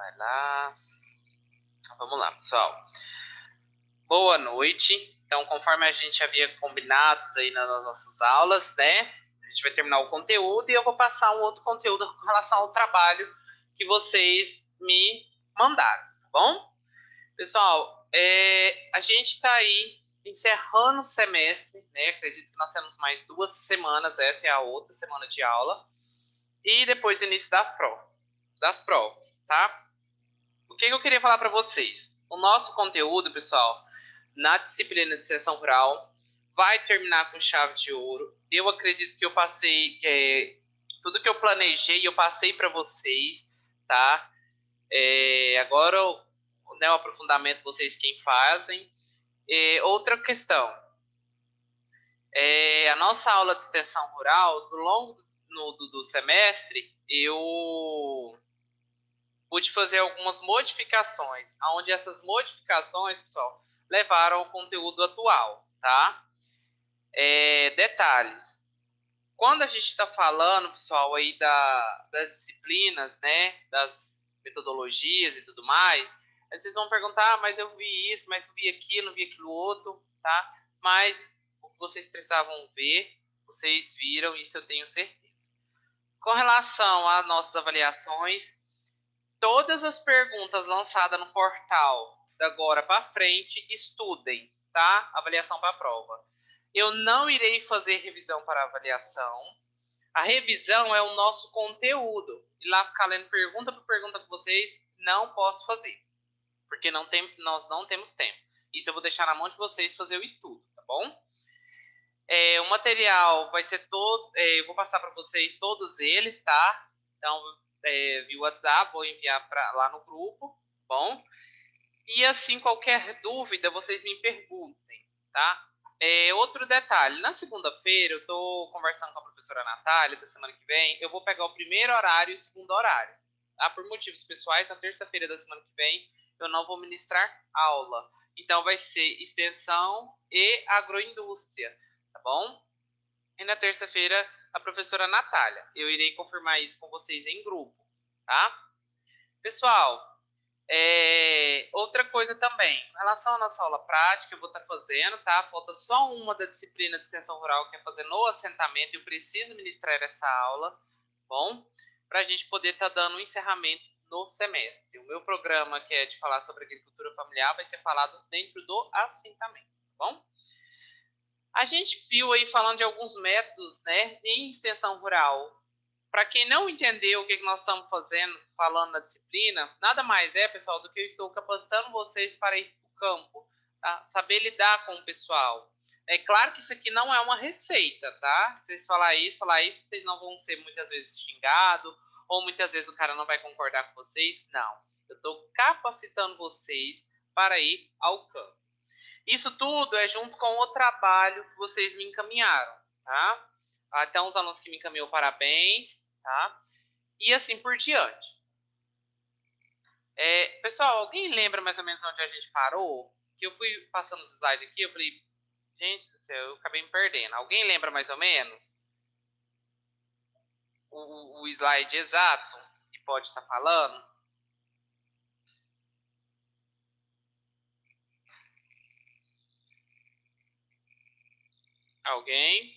Vai lá. Vamos lá, pessoal. Boa noite. Então, conforme a gente havia combinado aí nas nossas aulas, né? A gente vai terminar o conteúdo e eu vou passar um outro conteúdo com relação ao trabalho que vocês me mandaram, tá bom? Pessoal, a gente está aí encerrando o semestre, né? Acredito que nós temos mais 2 semanas, essa é a outra semana de aula, e depois início das provas, tá? O que eu queria falar para vocês? O nosso conteúdo, pessoal, na disciplina de extensão rural, vai terminar com chave de ouro. Eu acredito que eu passei tudo que eu planejei, eu passei para vocês, tá? Agora, né, o aprofundamento, vocês quem fazem. Outra questão, a nossa aula de extensão rural, ao longo do semestre, eu pude fazer algumas modificações, onde essas modificações, pessoal, levaram ao conteúdo atual, tá? Detalhes. Quando a gente está falando, pessoal, aí das disciplinas, né, das metodologias e tudo mais, aí vocês vão perguntar, mas eu vi isso, mas eu vi aquilo, não vi aquilo outro, tá? Mas o que vocês precisavam ver, vocês viram, isso eu tenho certeza. Com relação às nossas avaliações, todas as perguntas lançadas no portal da agora para frente, estudem, tá? Avaliação para a prova. Eu não irei fazer revisão para avaliação. A revisão é o nosso conteúdo. E lá ficar lendo pergunta por pergunta com vocês, não posso fazer. Porque nós não temos tempo. Isso eu vou deixar na mão de vocês fazer o estudo, tá bom? O material vai ser todo... eu vou passar para vocês todos eles, tá? Então, via WhatsApp, vou enviar lá no grupo, bom? E assim, qualquer dúvida, vocês me perguntem, tá? Outro detalhe, na segunda-feira eu estou conversando com a professora Natália, da semana que vem, eu vou pegar o primeiro horário e o segundo horário, tá? Por motivos pessoais, na terça-feira da semana que vem, eu não vou ministrar aula. Então, vai ser extensão e agroindústria, tá bom? E na terça-feira, a professora Natália. Eu irei confirmar isso com vocês em grupo, tá? Pessoal, outra coisa também, com relação à nossa aula prática, eu vou estar fazendo, tá? Falta só uma da disciplina de extensão rural, que é fazer no assentamento, eu preciso ministrar essa aula, bom? Para a gente poder estar dando um encerramento no semestre. O meu programa, que é de falar sobre agricultura familiar, vai ser falado dentro do assentamento, tá bom? A gente viu aí falando de alguns métodos, né, em extensão rural. Para quem não entendeu o que nós estamos fazendo, falando na disciplina, nada mais é, pessoal, do que eu estou capacitando vocês para ir para o campo, tá? Saber lidar com o pessoal. É claro que isso aqui não é uma receita, tá? Vocês falar isso, vocês não vão ser muitas vezes xingados, ou muitas vezes o cara não vai concordar com vocês. Não. Eu estou capacitando vocês para ir ao campo. Isso tudo é junto com o trabalho que vocês me encaminharam, tá? Até uns alunos que me encaminhou parabéns, tá? E assim por diante. Pessoal, alguém lembra mais ou menos onde a gente parou? Que eu fui passando os slides aqui, eu falei, gente do céu, eu acabei me perdendo. Alguém lembra mais ou menos o slide exato que pode estar falando? Alguém?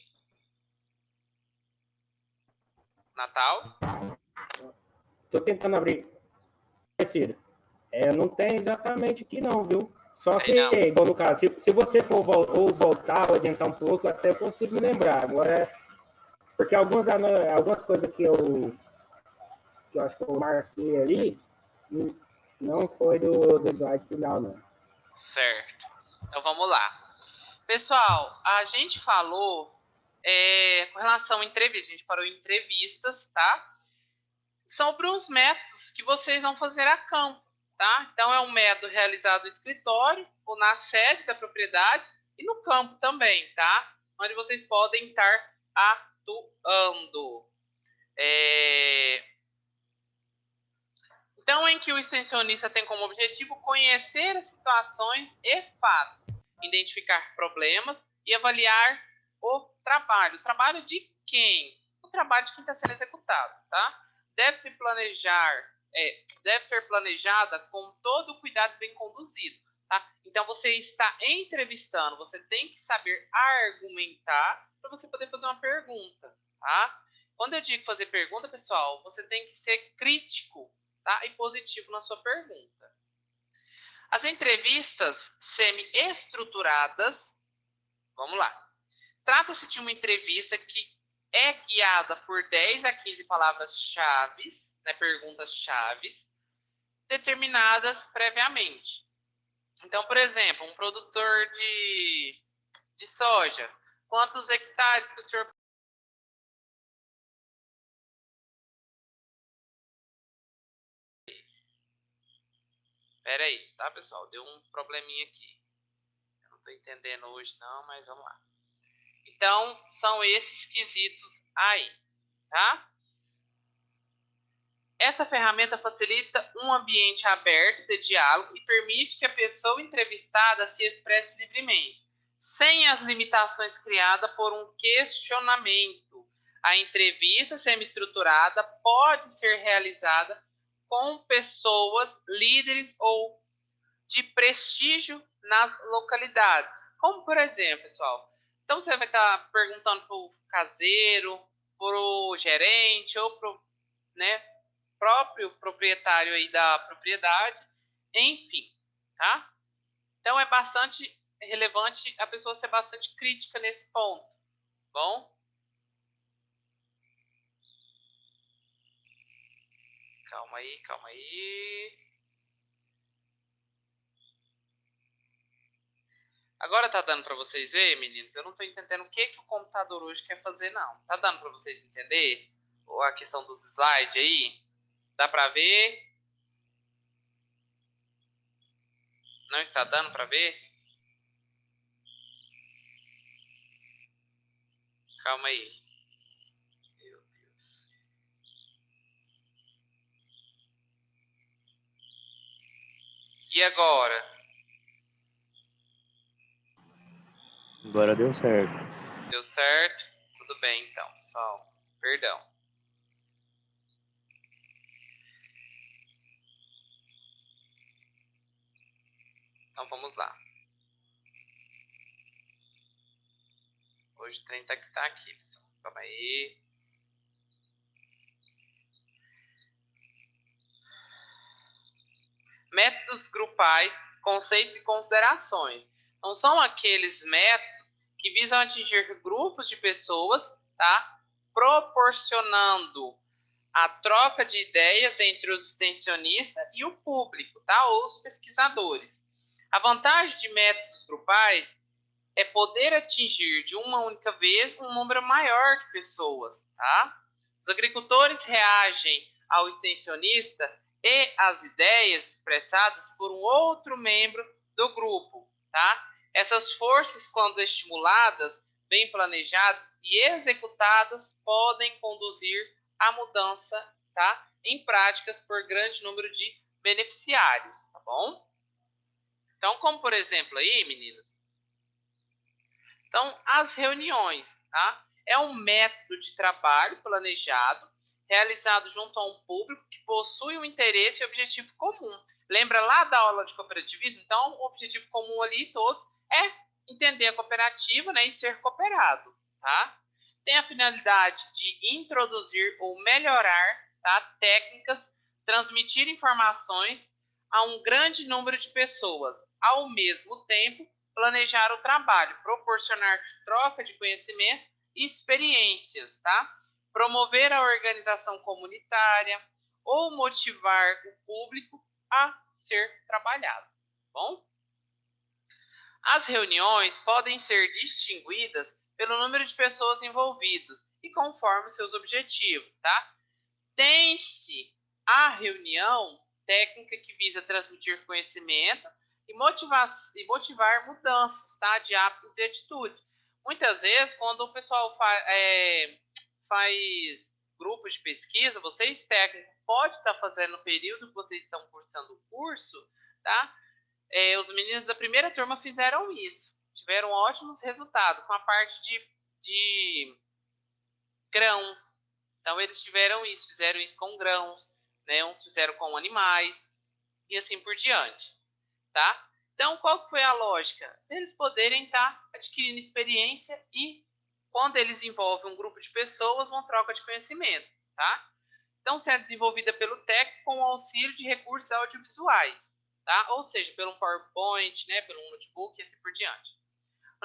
Natal? Tô tentando abrir. Não tem exatamente aqui não, viu? Só se, igual no caso, se você for voltar ou adiantar um pouco, até eu consigo lembrar. Agora, porque algumas coisas que eu acho que eu marquei ali, não foi do slide final, não. Certo. Então vamos lá. Pessoal, a gente falou com relação a entrevistas, a gente parou em entrevistas, tá? Sobre os métodos que vocês vão fazer a campo, tá? Então, é um método realizado no escritório ou na sede da propriedade e no campo também, tá? Onde vocês podem estar atuando. Então, em que o extensionista tem como objetivo conhecer as situações e fatos, identificar problemas e avaliar o trabalho. O trabalho de quem? O trabalho de quem está sendo executado, tá? Deve-se planejar deve ser planejada com todo o cuidado bem conduzido. Tá? Então, você está entrevistando, você tem que saber argumentar para você poder fazer uma pergunta. Tá? Quando eu digo fazer pergunta, pessoal, você tem que ser crítico, tá? E positivo na sua pergunta. As entrevistas semi-estruturadas, vamos lá. Trata-se de uma entrevista que é guiada por 10 a 15 palavras-chave, né, perguntas-chave, determinadas previamente. Então, por exemplo, um produtor de soja, quantos hectares que o senhor... Espera aí, tá, pessoal? Deu um probleminha aqui. Eu não estou entendendo hoje não, mas vamos lá. Então, são esses quesitos aí, tá? Essa ferramenta facilita um ambiente aberto de diálogo e permite que a pessoa entrevistada se expresse livremente, sem as limitações criadas por um questionamento. A entrevista semi-estruturada pode ser realizada com pessoas, líderes ou de prestígio nas localidades. Como, por exemplo, pessoal, então você vai estar perguntando para o caseiro, para o gerente ou para o, né, próprio proprietário aí da propriedade, enfim, tá? Então é bastante relevante a pessoa ser bastante crítica nesse ponto, bom? Calma aí, calma aí. Agora tá dando para vocês verem, meninos? Eu não tô entendendo o que o computador hoje quer fazer, não. Tá dando para vocês entender? Ou a questão dos slides aí? Dá para ver? Não está dando para ver? Calma aí. Meu Deus. E agora? Agora deu certo. Deu certo? Tudo bem, então, pessoal. Perdão. Então, vamos lá. Hoje o trem tá que tá aqui, pessoal. Calma aí. Métodos grupais, conceitos e considerações. Não são aqueles métodos que visam atingir grupos de pessoas, tá? Proporcionando a troca de ideias entre os extensionistas e o público, tá? Ou os pesquisadores. A vantagem de métodos grupais é poder atingir de uma única vez um número maior de pessoas, tá? Os agricultores reagem ao extensionista e às ideias expressadas por um outro membro do grupo, tá? Essas forças, quando estimuladas, bem planejadas e executadas, podem conduzir à mudança, tá? Em práticas por grande número de beneficiários, tá bom? Então, como por exemplo aí, meninas, então, as reuniões, tá? É um método de trabalho planejado, realizado junto a um público que possui um interesse e objetivo comum. Lembra lá da aula de cooperativismo? Então, o objetivo comum ali todos é entender a cooperativa, né, e ser cooperado, tá? Tem a finalidade de introduzir ou melhorar, tá, técnicas, transmitir informações a um grande número de pessoas, ao mesmo tempo planejar o trabalho, proporcionar troca de conhecimento e experiências, tá? Promover a organização comunitária ou motivar o público a ser trabalhado, bom? As reuniões podem ser distinguidas pelo número de pessoas envolvidas e conforme seus objetivos, tá? Tem-se a reunião técnica que visa transmitir conhecimento e motivar mudanças, tá? De hábitos e atitudes. Muitas vezes, quando o pessoal faz grupos de pesquisa, vocês técnicos podem estar fazendo no período que vocês estão cursando o curso, tá? Os meninos da primeira turma fizeram isso. Tiveram ótimos resultados com a parte de grãos. Então, eles fizeram isso com grãos, né? Uns fizeram com animais e assim por diante, tá? Então, qual foi a lógica? Eles poderem estar adquirindo experiência e, quando eles envolvem um grupo de pessoas, uma troca de conhecimento, tá? Então, sendo desenvolvida pelo técnico com o auxílio de recursos audiovisuais, tá? Ou seja, pelo PowerPoint, né, pelo notebook e assim por diante.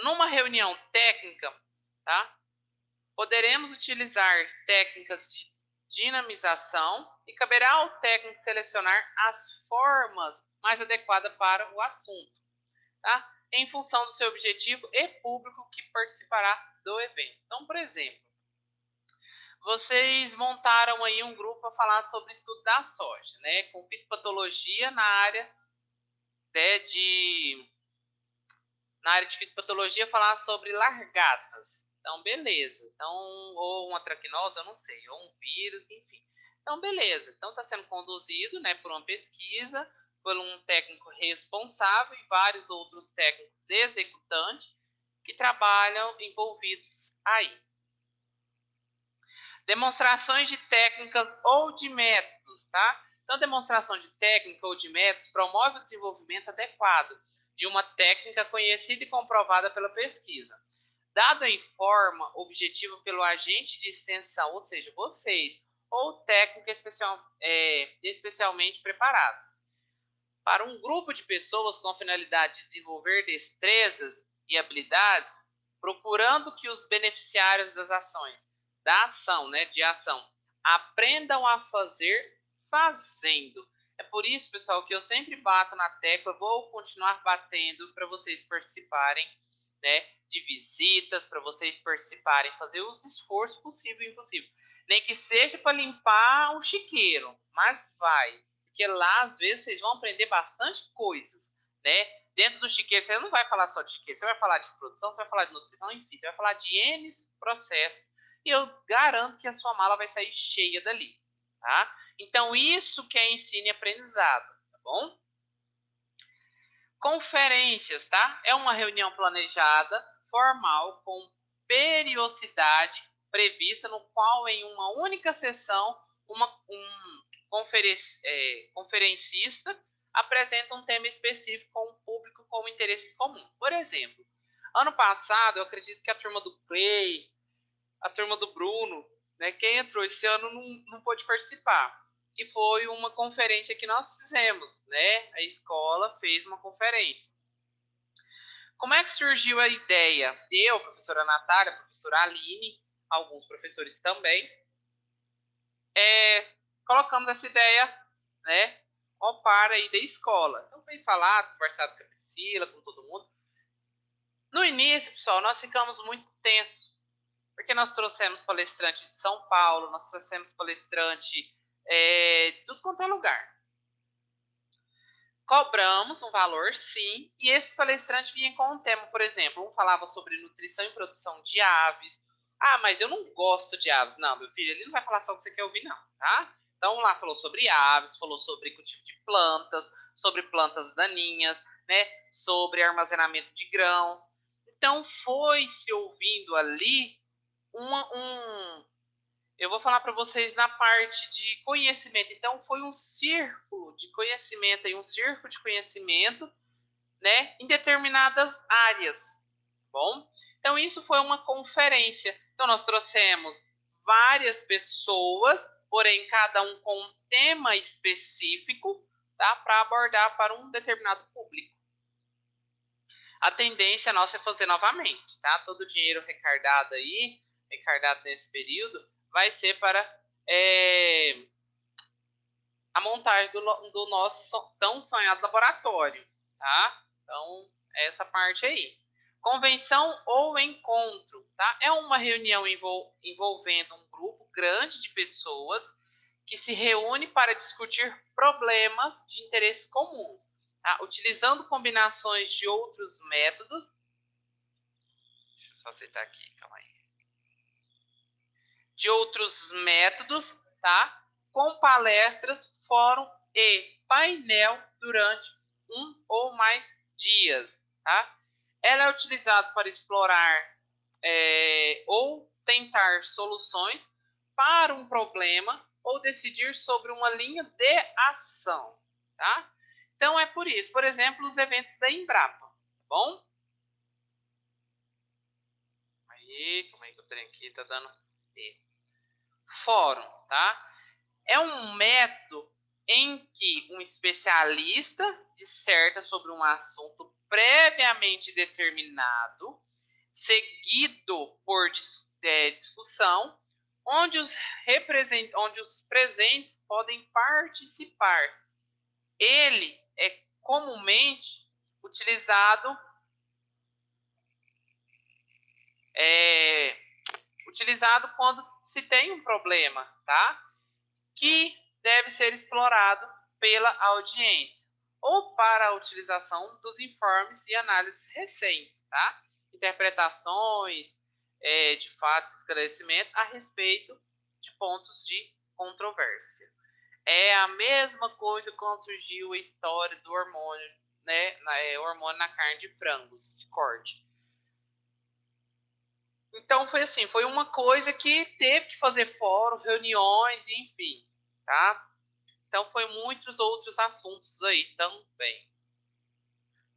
Numa reunião técnica, tá? Poderemos utilizar técnicas de dinamização e caberá ao técnico selecionar as formas mais adequadas para o assunto, tá? Em função do seu objetivo e público que participará do evento. Então, por exemplo, vocês montaram aí um grupo para falar sobre o estudo da soja, né? Com fitopatologia na área, né, na área de fitopatologia, falar sobre largatas. Então, beleza. Então, ou uma traquinose, eu não sei, ou um vírus, enfim. Então, beleza. Então, está sendo conduzido, né, por uma pesquisa, por um técnico responsável e vários outros técnicos executantes que trabalham envolvidos aí. Demonstrações de técnicas ou de métodos, tá? Então, demonstração de técnica ou de métodos promove o desenvolvimento adequado de uma técnica conhecida e comprovada pela pesquisa, dada em forma objetiva pelo agente de extensão, ou seja, vocês, ou técnica especialmente preparado. Para um grupo de pessoas com a finalidade de desenvolver destrezas e habilidades, procurando que os beneficiários das ações, da ação, né, de ação, aprendam a fazer fazendo. É por isso, pessoal, que eu sempre bato na tecla, vou continuar batendo para vocês participarem, né, de visitas, para vocês participarem, fazer os esforços possível e impossível. Nem que seja para limpar o chiqueiro, mas vai. Porque lá, às vezes, vocês vão aprender bastante coisas, né? Dentro do chiqueiro, você não vai falar só de chiqueiro, você vai falar de produção, você vai falar de nutrição, enfim, você vai falar de N processos. E eu garanto que a sua mala vai sair cheia dali, tá? Então, isso que é ensino e aprendizado, tá bom? Conferências, tá? É uma reunião planejada, formal, com periodicidade prevista, no qual em uma única sessão, um conferencista apresenta um tema específico com um público com interesses comuns. Por exemplo, ano passado, eu acredito que a turma do Clay, a turma do Bruno, né, quem entrou esse ano não pôde participar, que foi uma conferência que nós fizemos, né? A escola fez uma conferência. Como é que surgiu a ideia? Eu, a professora Natália, a professora Aline, alguns professores também, colocamos essa ideia, né, ao par aí da escola. Então, veio falar, conversado com a Priscila, com todo mundo. No início, pessoal, nós ficamos muito tensos, porque nós trouxemos palestrante de São Paulo, nós trouxemos palestrante de tudo quanto é lugar. Cobramos um valor, sim, e esses palestrantes vinham com um tema, por exemplo, um falava sobre nutrição e produção de aves. Ah, mas eu não gosto de aves. Não, meu filho, ele não vai falar só o que você quer ouvir, não, tá? Então, lá falou sobre aves, falou sobre cultivo de plantas, sobre plantas daninhas, né? Sobre armazenamento de grãos. Então, foi se ouvindo ali eu vou falar para vocês na parte de conhecimento. Então, foi um círculo de conhecimento e um círculo de conhecimento, né, em determinadas áreas, bom? Então, isso foi uma conferência. Então, nós trouxemos várias pessoas, porém, cada um com um tema específico, tá, para abordar para um determinado público. A tendência nossa é fazer novamente, tá? Todo o dinheiro recardado aí, recardado nesse período, vai ser para a montagem do nosso tão sonhado laboratório, tá? Então, essa parte aí. Convenção ou encontro, tá? É uma reunião envolvendo um grupo grande de pessoas que se reúne para discutir problemas de interesse comum, tá? Utilizando combinações de outros métodos. Deixa eu só aceitar aqui, calma aí. De outros métodos, tá? Com palestras, fórum e painel durante um ou mais dias, tá? Ela é utilizada para explorar ou tentar soluções para um problema ou decidir sobre uma linha de ação, tá? Então, é por isso. Por exemplo, os eventos da Embrapa, tá bom? Aí, como é que eu tenho aqui? Tá dando... Fórum, tá? É um método em que um especialista disserta sobre um assunto previamente determinado, seguido por discussão, onde os presentes podem participar. Ele é comumente utilizado quando se tem um problema, tá? Que deve ser explorado pela audiência, ou para a utilização dos informes e análises recentes, tá? Interpretações de fatos e esclarecimento a respeito de pontos de controvérsia. É a mesma coisa quando surgiu a história do hormônio, né? Hormônio na carne de frangos, de corte. Então, foi assim, foi uma coisa que teve que fazer fórum, reuniões, enfim, tá? Então, foi muitos outros assuntos aí também.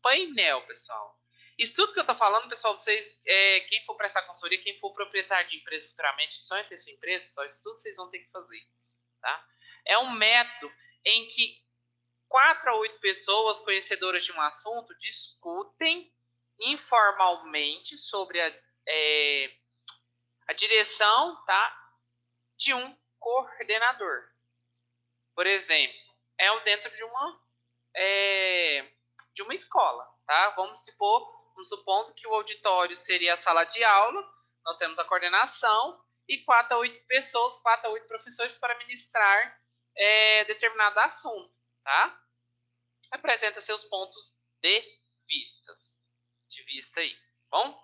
Painel, pessoal. Isso tudo que eu tô falando, pessoal, vocês, quem for prestar consultoria, quem for proprietário de empresa futuramente, que sonha ter sua empresa, pessoal, isso tudo vocês vão ter que fazer, tá? É um método em que 4 a 8 pessoas conhecedoras de um assunto discutem informalmente sobre a direção, tá, de um coordenador. Por exemplo, dentro de uma escola, tá? Vamos supondo que o auditório seria a sala de aula, nós temos a coordenação e 4 a 8 pessoas, 4 a 8 professores para ministrar determinado assunto, tá? Apresenta seus pontos de vista aí, bom?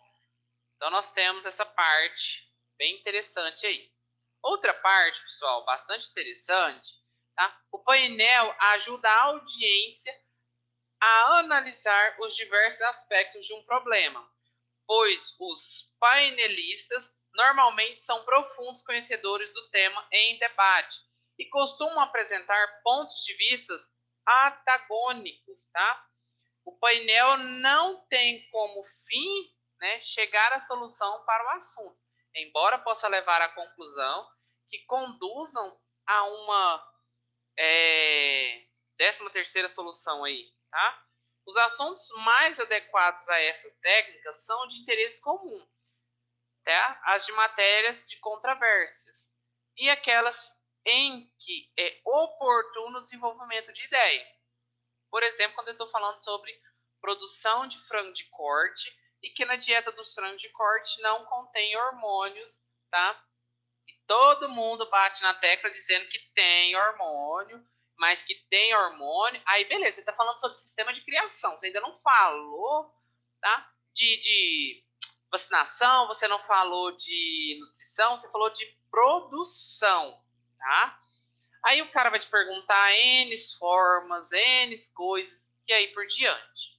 Então, nós temos essa parte bem interessante aí. Outra parte, pessoal, bastante interessante, tá? O painel ajuda a audiência a analisar os diversos aspectos de um problema, pois os painelistas normalmente são profundos conhecedores do tema em debate e costumam apresentar pontos de vista antagônicos, tá? O painel não tem como fim, né, chegar à solução para o assunto, embora possa levar à conclusão que conduzam a uma 13ª solução aí, tá? Os assuntos mais adequados a essas técnicas são de interesse comum, tá? As de matérias de controvérsias e aquelas em que é oportuno o desenvolvimento de ideia. Por exemplo, quando eu estou falando sobre produção de frango de corte e que na dieta dos frangos de corte não contém hormônios, tá? E todo mundo bate na tecla dizendo que tem hormônio, mas que tem hormônio. Aí, beleza, você está falando sobre sistema de criação, você ainda não falou, tá? De vacinação, você não falou de nutrição, você falou de produção, tá? Aí o cara vai te perguntar N formas, N coisas, e aí por diante.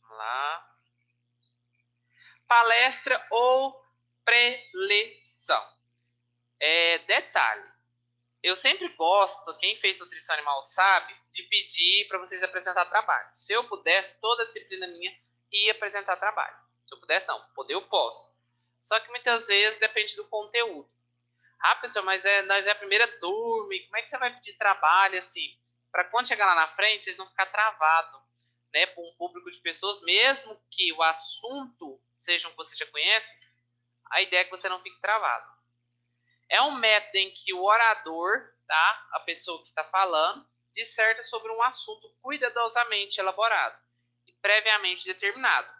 Vamos lá. Palestra ou preleção. Detalhe. Eu sempre gosto, quem fez nutrição animal sabe, de pedir para vocês apresentar trabalho. Se eu pudesse, toda disciplina minha ia apresentar trabalho. Se eu pudesse, não. Poder eu posso. Só que muitas vezes depende do conteúdo. Ah, pessoal, mas nós é a primeira turma, e como é que você vai pedir trabalho, assim, para quando chegar lá na frente, vocês não ficar travados, né, para um público de pessoas, mesmo que o assunto seja um que você já conhece, a ideia é que você não fique travado. É um método em que o orador, tá, a pessoa que está falando, disserta sobre um assunto cuidadosamente elaborado e previamente determinado,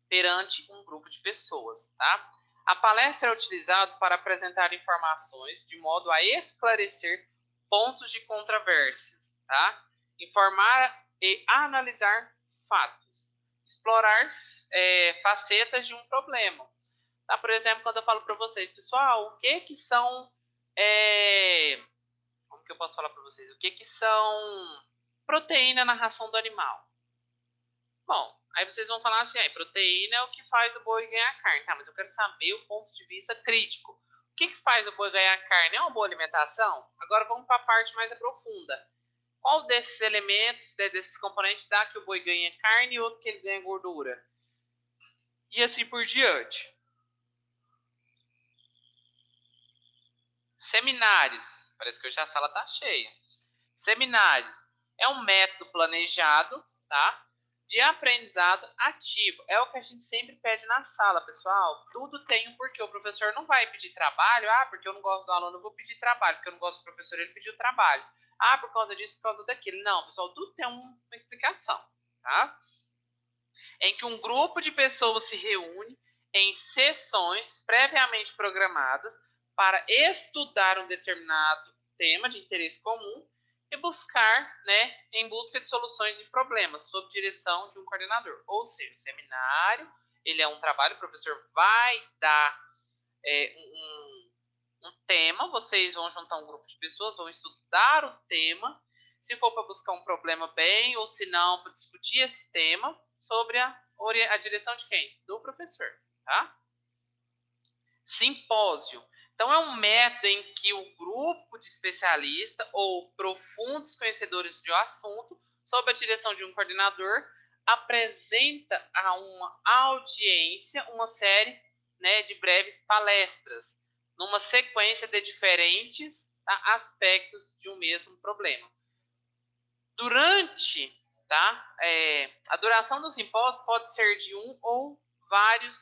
perante um grupo de pessoas, tá? A palestra é utilizada para apresentar informações de modo a esclarecer pontos de controvérsias, tá? Informar e analisar fatos, explorar facetas de um problema. Tá? Por exemplo, quando eu falo para vocês, pessoal, o que são... como que eu posso falar para vocês? O que são proteína na ração do animal? Bom, aí vocês vão falar assim, proteína é o que faz o boi ganhar carne. Tá, mas eu quero saber o ponto de vista crítico. O que faz o boi ganhar carne? É uma boa alimentação? Agora vamos para a parte mais profunda. Qual desses elementos, desses componentes, dá que o boi ganha carne e outro que ele ganha gordura? E assim por diante. Seminários. Parece que hoje a sala está cheia. Seminários. É um método planejado, tá? De aprendizado ativo. É o que a gente sempre pede na sala, pessoal. Tudo tem um porquê. O professor não vai pedir trabalho. Ah, porque eu não gosto do aluno, eu vou pedir trabalho. Porque eu não gosto do professor, ele pediu trabalho. Ah, por causa disso, por causa daquilo. Não, pessoal, tudo tem uma explicação, tá? Em que um grupo de pessoas se reúne em sessões previamente programadas para estudar um determinado tema de interesse comum e buscar, né, em busca de soluções de problemas, sob direção de um coordenador. Ou seja, o seminário, ele é um trabalho, o professor vai dar um tema, vocês vão juntar um grupo de pessoas, vão estudar o tema, se for para buscar um problema bem, ou se não, para discutir esse tema, sobre a direção de quem? Do professor, tá? Simpósio. Então, é um método em que o grupo de especialistas ou profundos conhecedores de um assunto, sob a direção de um coordenador, apresenta a uma audiência uma série, né, de breves palestras, numa sequência de diferentes, tá, aspectos de um mesmo problema. Durante, tá, a duração do simpósio pode ser de um ou vários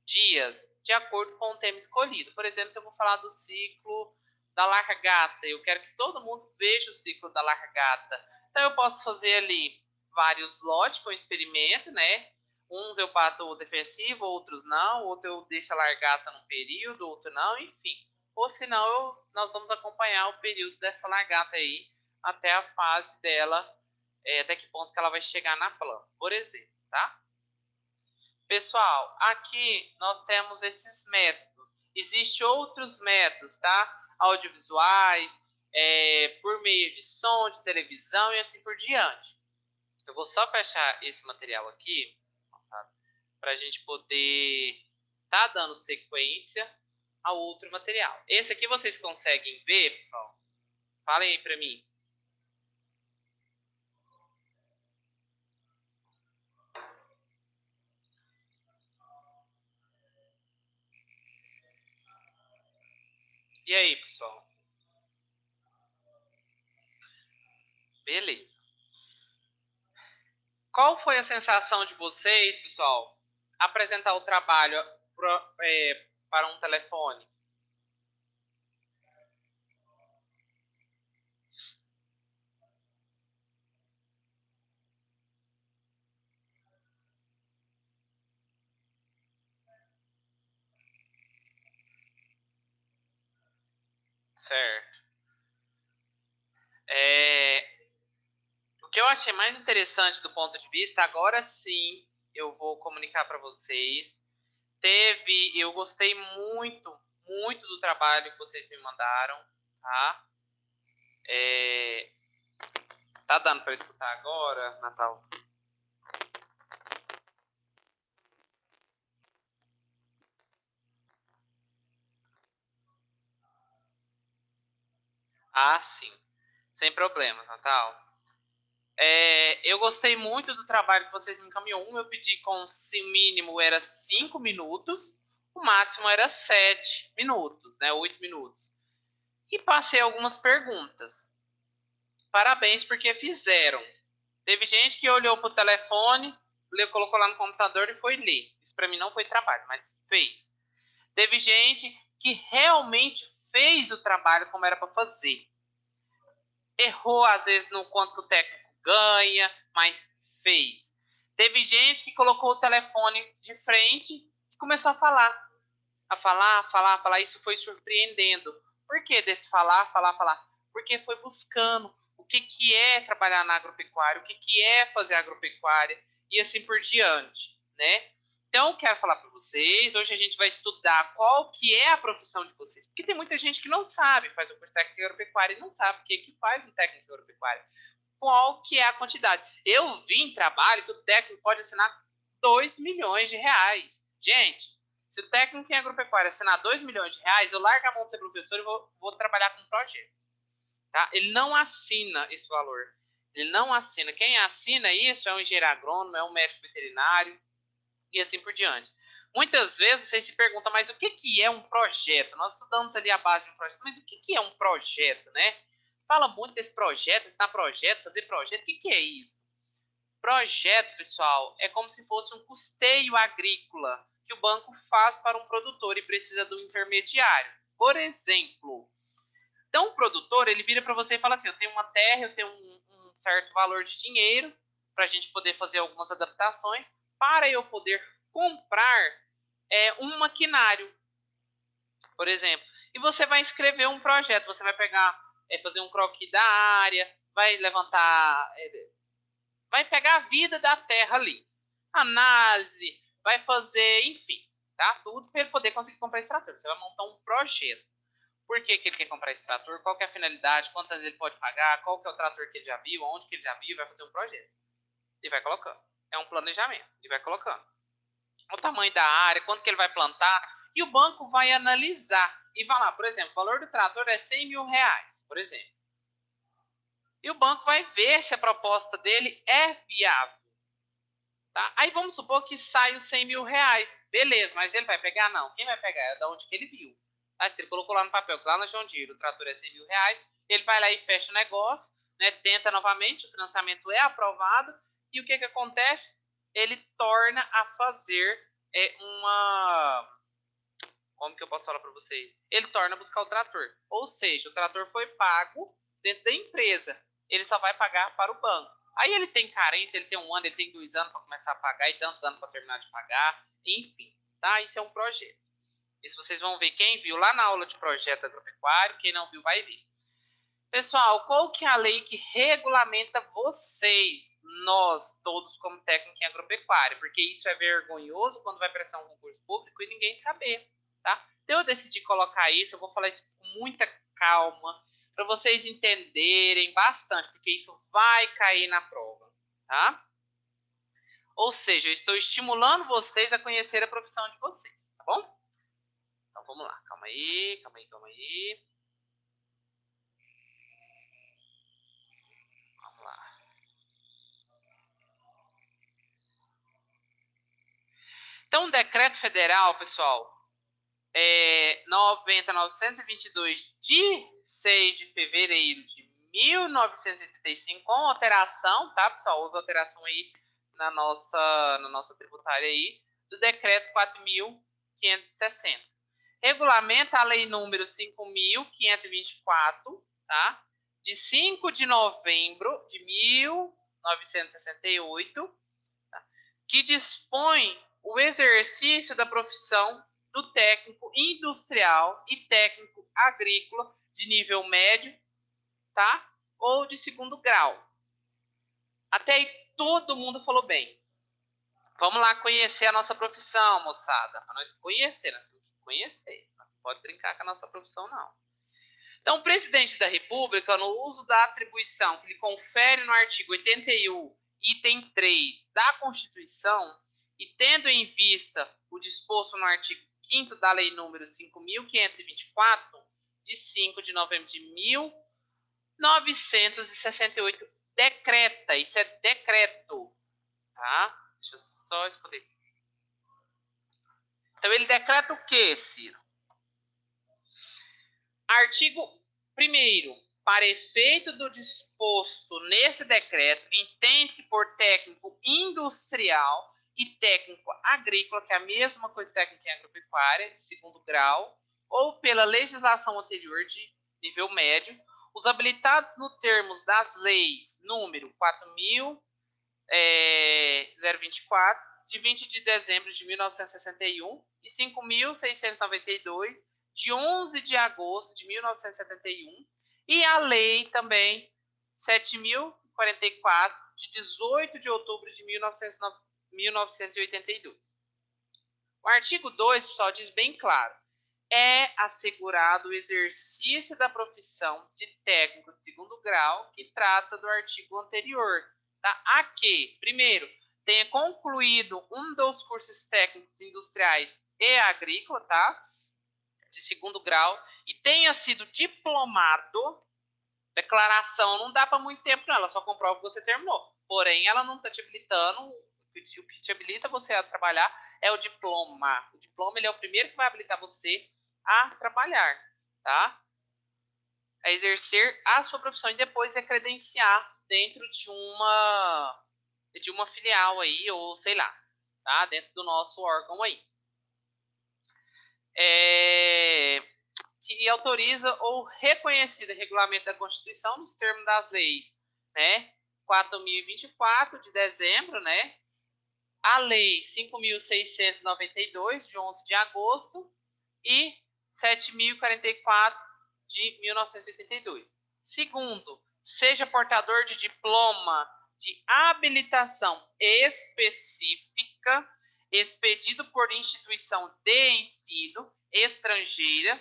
dias, de acordo com o tema escolhido. Por exemplo, se eu vou falar do ciclo da largata, eu quero que todo mundo veja o ciclo da largata. Então, eu posso fazer ali vários lotes com experimento, né? Uns eu bato defensivo, outros não, outro eu deixo a largata num período, outro não, enfim. Ou senão, nós vamos acompanhar o período dessa largata aí, até a fase dela, até que ponto que ela vai chegar na planta, por exemplo, tá? Pessoal, aqui nós temos esses métodos. Existem outros métodos, tá? Audiovisuais, por meio de som, de televisão e assim por diante. Eu vou só fechar esse material aqui, para a gente poder tá dando sequência ao outro material. Esse aqui vocês conseguem ver, pessoal? Falem aí para mim. E aí, pessoal? Beleza. Qual foi a sensação de vocês, pessoal, apresentar o trabalho para um telefone? Certo. O que eu achei mais interessante do ponto de vista, agora sim, eu vou comunicar para vocês. Eu gostei muito, muito do trabalho que vocês me mandaram, tá? Tá dando para escutar agora, Natal? Ah, sim. Sem problemas, Natal. Eu gostei muito do trabalho que vocês me encaminhou. Eu pedi com o mínimo era 5 minutos, o máximo era 7 minutos, né? 8 minutos. E passei algumas perguntas. Parabéns porque fizeram. Teve gente que olhou para o telefone, colocou lá no computador e foi ler. Isso para mim não foi trabalho, mas fez. Teve gente que realmente fez o trabalho como era para fazer. Errou, às vezes, no quanto o técnico ganha, mas fez. Teve gente que colocou o telefone de frente e começou a falar. A falar. Isso foi surpreendendo. Por que desse falar? Porque foi buscando o que é trabalhar na agropecuária, o que é fazer agropecuária e assim por diante, né? Então, eu quero falar para vocês, hoje a gente vai estudar qual que é a profissão de vocês, porque tem muita gente que não sabe, faz o curso técnico de agropecuária e não sabe o que faz um técnico de agropecuária, qual que é a quantidade. Eu vi em trabalho que o técnico pode assinar 2 milhões de reais. Gente, Se o técnico em agropecuária assinar R$2 milhões, eu largo a mão de ser professor e vou trabalhar com projetos. Tá? Ele não assina esse valor. Ele não assina. Quem assina isso é um engenheiro agrônomo, é um médico veterinário e assim por diante. Muitas vezes vocês se perguntam, mas o que é um projeto? Nós estudamos ali a base de um projeto, mas o que é um projeto, né? Fala muito desse projeto, assinar projeto, fazer projeto. O que é isso? Projeto, pessoal, é como se fosse um custeio agrícola que o banco faz para um produtor e precisa do intermediário. Por exemplo, então o produtor, ele vira para você e fala assim, eu tenho uma terra, eu tenho um certo valor de dinheiro para a gente poder fazer algumas adaptações para eu poder comprar um maquinário, por exemplo. E você vai escrever um projeto, você vai pegar, fazer um croquis da área, vai levantar, vai pegar a vida da terra ali, análise, vai fazer, enfim, tá? Tudo para ele poder conseguir comprar esse trator. Você vai montar um projeto. Por que ele quer comprar esse trator? Qual que é a finalidade? Quantos anos ele pode pagar? Qual que é o trator que ele já viu? Onde que ele já viu? Vai fazer um projeto. E vai colocando. É um planejamento. E vai colocando. O tamanho da área, quanto que ele vai plantar. E o banco vai analisar. E vai lá, por exemplo, o valor do trator é R$100 mil, por exemplo. E o banco vai ver se a proposta dele é viável. Tá? Aí vamos supor que sai os R$100 mil. Beleza, mas ele vai pegar? Não. Quem vai pegar é de onde que ele viu. Aí, se ele colocou lá no papel que lá na João Deere o trator é R$100 mil, ele vai lá e fecha o negócio, né, tenta novamente, o financiamento é aprovado, e o que acontece? Ele torna a fazer como que eu posso falar para vocês? Ele torna a buscar o trator. Ou seja, o trator foi pago dentro da empresa. Ele só vai pagar para o banco. Aí ele tem carência, ele tem 1 ano, ele tem 2 anos para começar a pagar e tantos anos para terminar de pagar. Enfim, tá? Isso é um projeto. Isso vocês vão ver, quem viu lá na aula de projeto agropecuário, quem não viu vai ver. Pessoal, qual que é a lei que regulamenta vocês, nós, todos como técnico em agropecuária? Porque isso é vergonhoso quando vai prestar um concurso público e ninguém saber, tá? Então eu decidi colocar isso, eu vou falar isso com muita calma, para vocês entenderem bastante, porque isso vai cair na prova, tá? Ou seja, eu estou estimulando vocês a conhecer a profissão de vocês, tá bom? Então, vamos lá. Calma aí. Vamos lá. Então, o decreto federal, pessoal, 90.922 de 6 de fevereiro de 1985, com alteração, tá, pessoal? Houve alteração aí na nossa tributária aí, do decreto 4.560. Regulamenta a lei número 5.524, tá? De 5 de novembro de 1968, tá? Que dispõe o exercício da profissão do técnico industrial e técnico agrícola de nível médio, tá? Ou de 2º grau. Até aí todo mundo falou bem. Vamos lá conhecer a nossa profissão, moçada. Para nós conhecer, nós temos que conhecer. Não pode brincar com a nossa profissão, não. Então, o presidente da República, no uso da atribuição que lhe confere no artigo 81, item 3 da Constituição, e tendo em vista o disposto no artigo 5º da Lei número 5.524, de 5 de novembro de 1968, decreta, isso é decreto, tá? Deixa eu só escolher. Então, ele decreta o quê, Ciro? Artigo 1º. Para efeito do disposto nesse decreto, entende-se por técnico industrial e técnico agrícola, que é a mesma coisa que técnico em agropecuária, de 2º grau, ou pela legislação anterior de nível médio, os habilitados no termos das leis número 4.024, de 20 de dezembro de 1961, e 5.692, de 11 de agosto de 1971, e a lei também 7.044, de 18 de outubro de 1982. O artigo 2, pessoal, diz bem claro, é assegurado o exercício da profissão de técnico de 2º grau, que trata do artigo anterior, tá? A que, primeiro, tenha concluído um dos cursos técnicos industriais e agrícola, tá? De 2º grau, e tenha sido diplomado, declaração não dá para muito tempo, não, ela só comprova que você terminou. Porém, ela não está te habilitando, o que te habilita você a trabalhar é o diploma. O diploma ele é o primeiro que vai habilitar você a trabalhar, tá? A exercer a sua profissão e depois é credenciar dentro de uma filial aí, ou sei lá, tá? Dentro do nosso órgão aí. Que autoriza ou reconhecida regulamento da Constituição nos termos das leis, né? 4.024 de dezembro, né? A lei 5.692 de 11 de agosto e 7.044 de 1982. Segundo, seja portador de diploma de habilitação específica expedido por instituição de ensino estrangeira,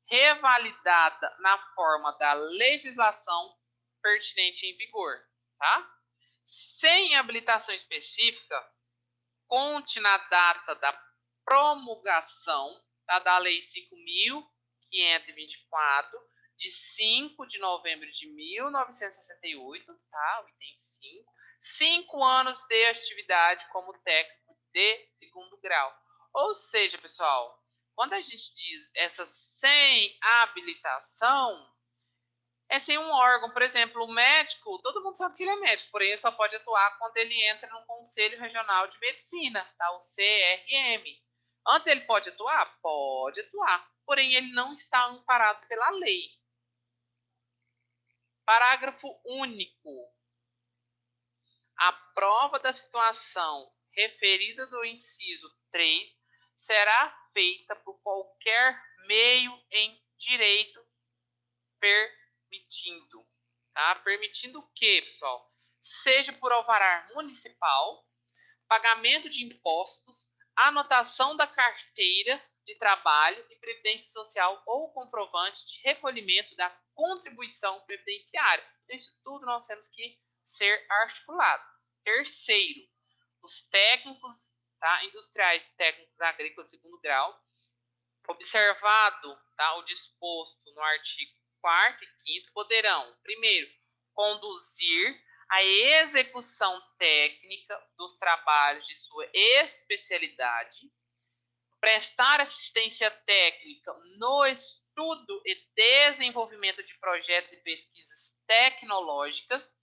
revalidada na forma da legislação pertinente em vigor, tá? Sem habilitação específica, conte na data da promulgação, tá, da Lei 5.524, de 5 de novembro de 1968, tá? O item 5. 5 anos de atividade como técnico de 2º grau. Ou seja, pessoal, quando a gente diz essa sem habilitação, é sem um órgão. Por exemplo, o médico, todo mundo sabe que ele é médico, porém ele só pode atuar quando ele entra no Conselho Regional de Medicina, tá? O CRM. Antes ele pode atuar? Pode atuar, porém ele não está amparado pela lei. Parágrafo único. A prova da situação referida do inciso 3 será feita por qualquer meio em direito permitindo. Tá? Permitindo o quê, pessoal? Seja por alvará municipal, pagamento de impostos, anotação da carteira de trabalho e previdência social ou comprovante de recolhimento da contribuição previdenciária. Isso tudo nós temos que ser articulado. Terceiro, os técnicos, tá, industriais, técnicos agrícolas de 2º grau, observado, tá, o disposto no artigo 4º e 5º, poderão, primeiro, conduzir a execução técnica dos trabalhos de sua especialidade, prestar assistência técnica no estudo e desenvolvimento de projetos e pesquisas tecnológicas,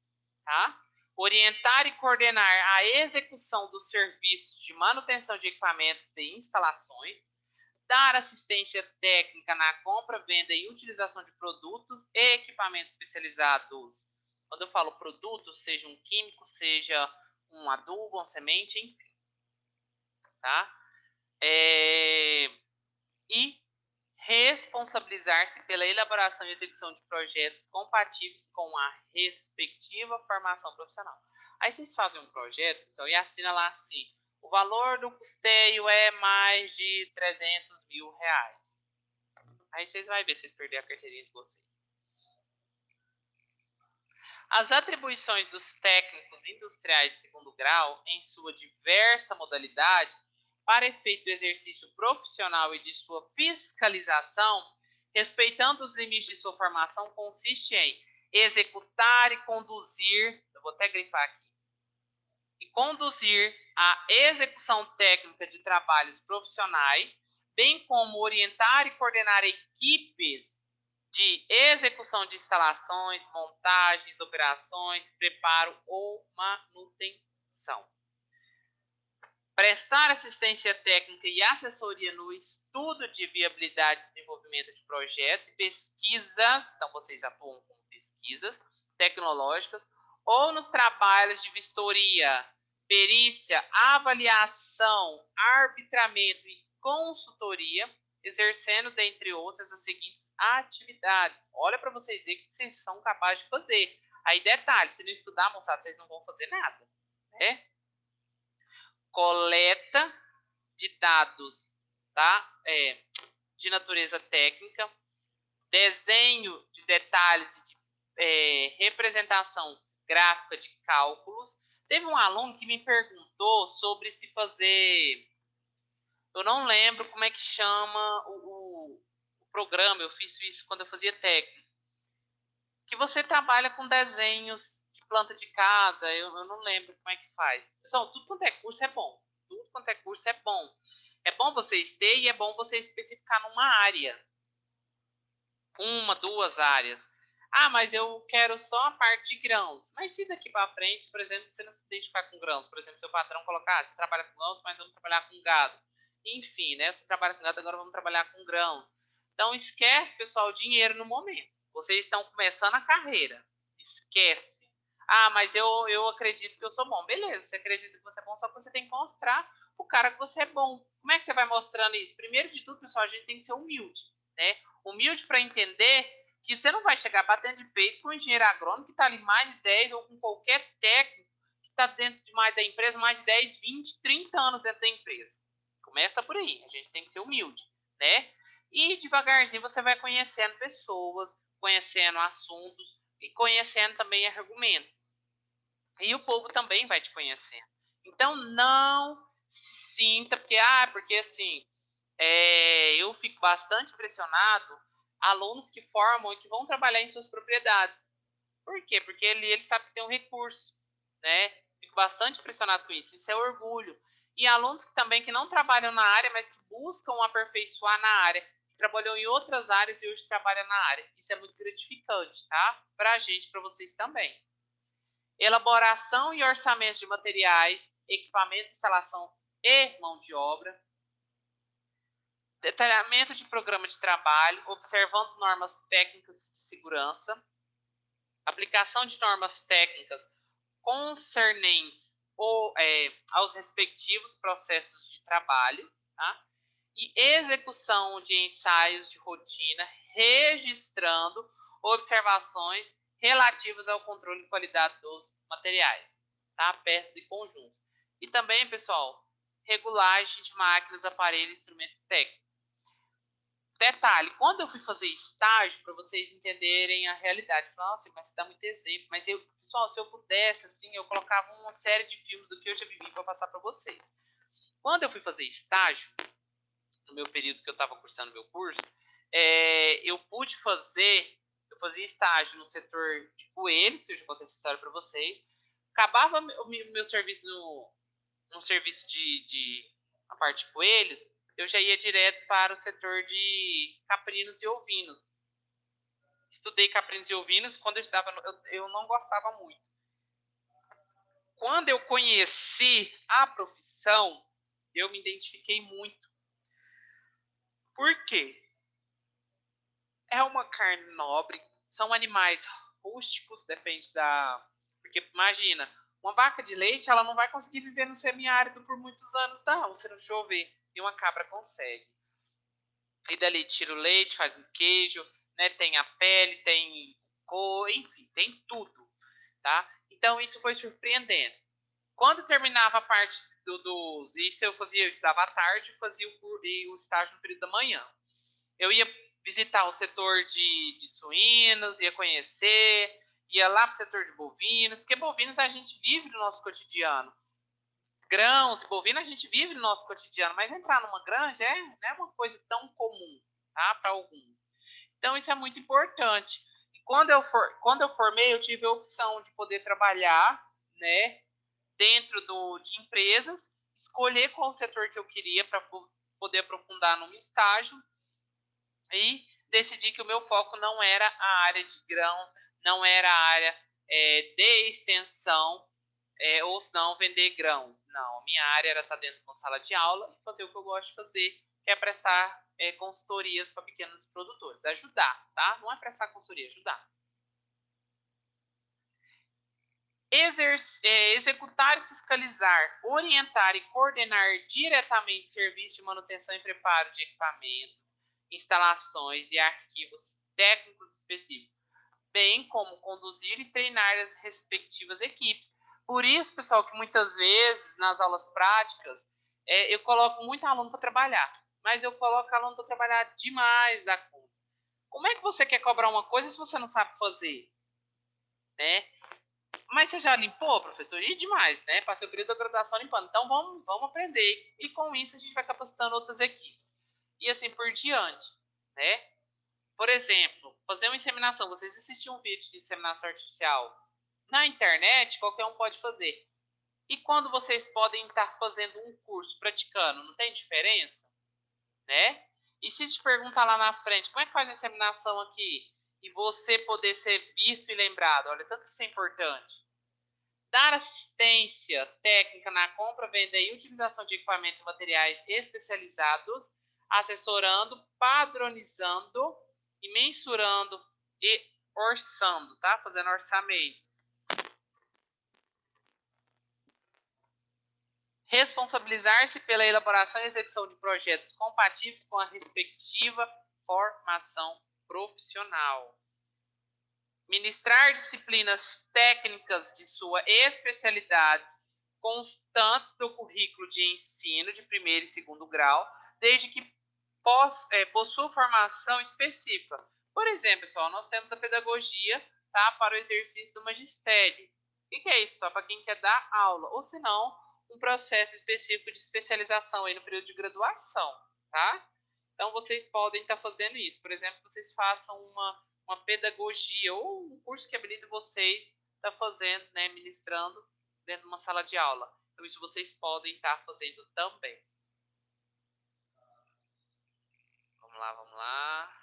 tá? Orientar e coordenar a execução dos serviços de manutenção de equipamentos e instalações, dar assistência técnica na compra, venda e utilização de produtos e equipamentos especializados. Quando eu falo produtos, seja um químico, seja um adubo, uma semente, enfim. Tá? E responsabilizar-se pela elaboração e execução de projetos compatíveis com a respectiva formação profissional. Aí vocês fazem um projeto, pessoal, e assina lá assim: o valor do custeio é mais de 300 mil reais. Aí vocês vão ver se vocês perderam a carteirinha de vocês. As atribuições dos técnicos industriais de 2º grau, em sua diversa modalidade, para efeito do exercício profissional e de sua fiscalização, respeitando os limites de sua formação, consiste em executar e conduzir, eu vou até grifar aqui, e conduzir a execução técnica de trabalhos profissionais, bem como orientar e coordenar equipes de execução de instalações, montagens, operações, preparo ou manutenção. Prestar assistência técnica e assessoria no estudo de viabilidade e desenvolvimento de projetos e pesquisas, então vocês atuam com pesquisas tecnológicas, ou nos trabalhos de vistoria, perícia, avaliação, arbitramento e consultoria, exercendo, dentre outras, as seguintes atividades. Olha para vocês verem o que vocês são capazes de fazer. Aí, detalhe, se não estudar, moçada, vocês não vão fazer nada, né? Coleta de dados, tá? De natureza técnica, desenho de detalhes de representação gráfica de cálculos. Teve um aluno que me perguntou sobre se fazer Eu não lembro como é que chama o programa, eu fiz isso quando eu fazia técnico. Que você trabalha com desenhos de planta de casa, eu não lembro como é que faz. Pessoal, tudo quanto é curso é bom. Tudo quanto é curso é bom. É bom vocês terem e é bom você especificar numa área. Uma, duas áreas. Ah, mas eu quero só a parte de grãos. Mas se daqui para frente, por exemplo, você não se identificar com grãos, por exemplo, seu patrão colocar, você trabalha com grãos, mas vamos trabalhar com gado. Enfim, né? Você trabalha com gado, agora vamos trabalhar com grãos. Então, esquece, pessoal, o dinheiro no momento. Vocês estão começando a carreira. Esquece. Ah, mas eu acredito que eu sou bom. Beleza, você acredita que você é bom, só que você tem que mostrar o cara que você é bom. Como é que você vai mostrando isso? Primeiro de tudo, pessoal, a gente tem que ser humilde, né? Humilde para entender que você não vai chegar batendo de peito com um engenheiro agrônomo que está ali mais de 10 ou com qualquer técnico que está dentro de mais da empresa, mais de 10, 20, 30 anos dentro da empresa. Começa por aí, a gente tem que ser humilde, né? E devagarzinho você vai conhecendo pessoas, conhecendo assuntos e conhecendo também argumentos. E o povo também vai te conhecendo. Então não sinta, porque assim, eu fico bastante impressionado alunos que formam e que vão trabalhar em suas propriedades. Por quê? Porque ele sabe que tem um recurso, né? Fico bastante impressionado com isso. Isso é orgulho. E alunos que também que não trabalham na área, mas que buscam aperfeiçoar na área, que trabalham em outras áreas e hoje trabalham na área. Isso é muito gratificante, tá? Para a gente, para vocês também. Elaboração e orçamento de materiais, equipamentos, instalação e mão de obra. Detalhamento de programa de trabalho, observando normas técnicas de segurança. Aplicação de normas técnicas concernentes aos respectivos processos de trabalho, tá? E execução de ensaios de rotina, registrando observações relativas ao controle de qualidade dos materiais, tá? Peças e conjuntos. E também, pessoal, regulagem de máquinas, aparelhos, instrumento técnico. Detalhe, quando eu fui fazer estágio, para vocês entenderem a realidade, nossa, mas você dá muito exemplo, mas pessoal, se eu pudesse, assim, eu colocava uma série de filmes do que eu já vivi para passar para vocês. Quando eu fui fazer estágio, no meu período que eu estava cursando meu curso, eu fazia estágio no setor de coelhos, eu já contei essa história para vocês, acabava o meu serviço no serviço de a parte de coelhos, eu já ia direto para o setor de caprinos e ovinos. Estudei caprinos e ovinos, quando eu estudava, eu não gostava muito. Quando eu conheci a profissão, eu me identifiquei muito. Por quê? É uma carne nobre, são animais rústicos, depende da... Porque imagina, uma vaca de leite, ela não vai conseguir viver no semiárido por muitos anos, não, se não chover. E uma cabra consegue. E dali tira o leite, faz um queijo, né? Tem a pele, tem cor, enfim, tem tudo, tá? Então isso foi surpreendente. Quando terminava a parte dos... Isso eu estudava à tarde e fazia o estágio no período da manhã. Eu ia visitar o setor de suínos, ia conhecer, ia lá para o setor de bovinos, porque bovinos a gente vive no nosso cotidiano. Grãos e bovino a gente vive no nosso cotidiano, mas entrar numa granja não é uma coisa tão comum, tá? Para alguns. Então isso é muito importante. E quando eu formei, eu tive a opção de poder trabalhar, né, dentro de empresas, escolher qual setor que eu queria para poder aprofundar num estágio e decidi que o meu foco não era a área de grãos, não era a área de extensão, ou se não vender grãos. Não, minha área era estar dentro de uma sala de aula e fazer o que eu gosto de fazer, que é prestar consultorias para pequenos produtores. Ajudar, tá? Não é prestar consultoria, ajudar. Executar e fiscalizar, orientar e coordenar diretamente serviços de manutenção e preparo de equipamentos, instalações e arquivos técnicos específicos, bem como conduzir e treinar as respectivas equipes. Por isso, pessoal, que muitas vezes nas aulas práticas eu coloco muito aluno para trabalhar, mas eu coloco aluno para trabalhar demais da conta. Como é que você quer cobrar uma coisa se você não sabe fazer? Né? Mas você já limpou, professor? E demais, né? Passei o período da graduação limpando. Então, vamos aprender. E com isso, a gente vai capacitando outras equipes. E assim por diante, né? Por exemplo, fazer uma inseminação. Vocês assistiram um vídeo de inseminação artificial na internet, qualquer um pode fazer. E quando vocês podem estar fazendo um curso, praticando, não tem diferença? Né? E se te perguntar lá na frente, como é que faz a inseminação aqui? E você poder ser visto e lembrado, olha, tanto que isso é importante. Dar assistência técnica na compra, venda e utilização de equipamentos e materiais especializados, assessorando, padronizando e mensurando e orçando, tá? Fazendo orçamento. Responsabilizar-se pela elaboração e execução de projetos compatíveis com a respectiva formação profissional. Ministrar disciplinas técnicas de sua especialidade constantes do currículo de ensino de primeiro e segundo grau, desde que possua formação específica. Por exemplo, pessoal, nós temos a pedagogia, tá, para o exercício do magistério. O que é isso? Só para quem quer dar aula, ou se não, um processo específico de especialização aí no período de graduação, tá? Então, vocês podem estar fazendo isso. Por exemplo, vocês façam uma pedagogia ou um curso que habilite vocês estar fazendo, né, ministrando dentro de uma sala de aula. Então, isso vocês podem estar fazendo também. Vamos lá, vamos lá.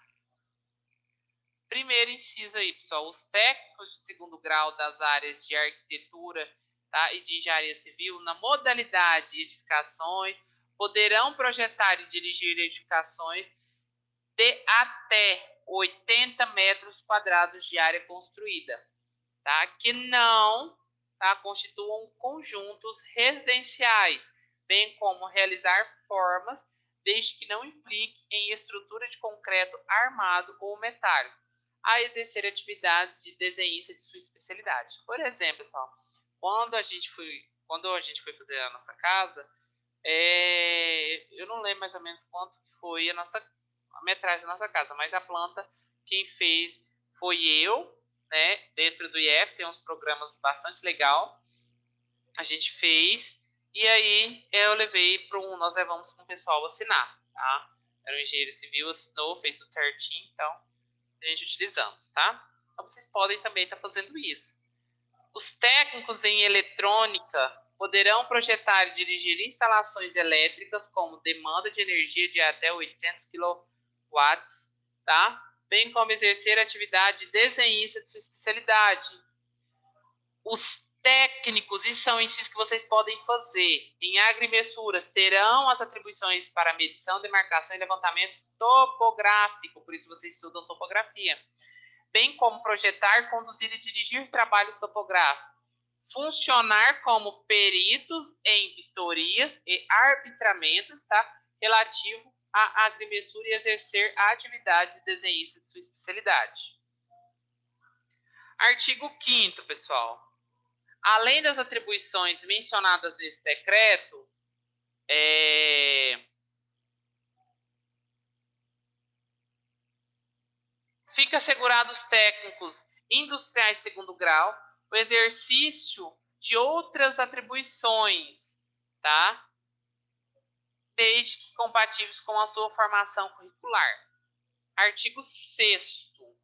Primeiro inciso aí, pessoal. Os técnicos de segundo grau das áreas de arquitetura, tá, e de engenharia civil, na modalidade edificações, poderão projetar e dirigir edificações de até 80 metros quadrados de área construída, tá? Que não, tá, constituam conjuntos residenciais, bem como realizar formas, desde que não implique em estrutura de concreto armado ou metálico, a exercer atividades de desenhista de sua especialidade. Por exemplo, pessoal, quando a gente foi fazer a nossa casa, eu não lembro mais ou menos quanto foi a metragem da nossa casa, mas a planta quem fez foi eu, né? Dentro do IF tem uns programas bastante legal. A gente fez e aí nós levamos para o pessoal assinar, tá? Era um engenheiro civil, assinou, fez tudo certinho, então a gente utilizamos, tá? Então vocês podem também estar fazendo isso. Os técnicos em eletrônica poderão projetar e dirigir instalações elétricas como demanda de energia de até 800 kW, tá? Bem como exercer atividade de desenhista de sua especialidade. Os técnicos, isso são incisos que vocês podem fazer, em agrimessuras, terão as atribuições para medição, demarcação e levantamento topográfico, por isso vocês estudam topografia, bem como projetar, conduzir e dirigir trabalhos topográficos. Funcionar como peritos em vistorias e arbitramentos, tá? Relativo à agrimensura e exercer a atividade de desenhista de sua especialidade. Artigo 5º, pessoal. Além das atribuições mencionadas nesse decreto, fica assegurado aos técnicos industriais de segundo grau o exercício de outras atribuições, tá? Desde que compatíveis com a sua formação curricular. Artigo 6º.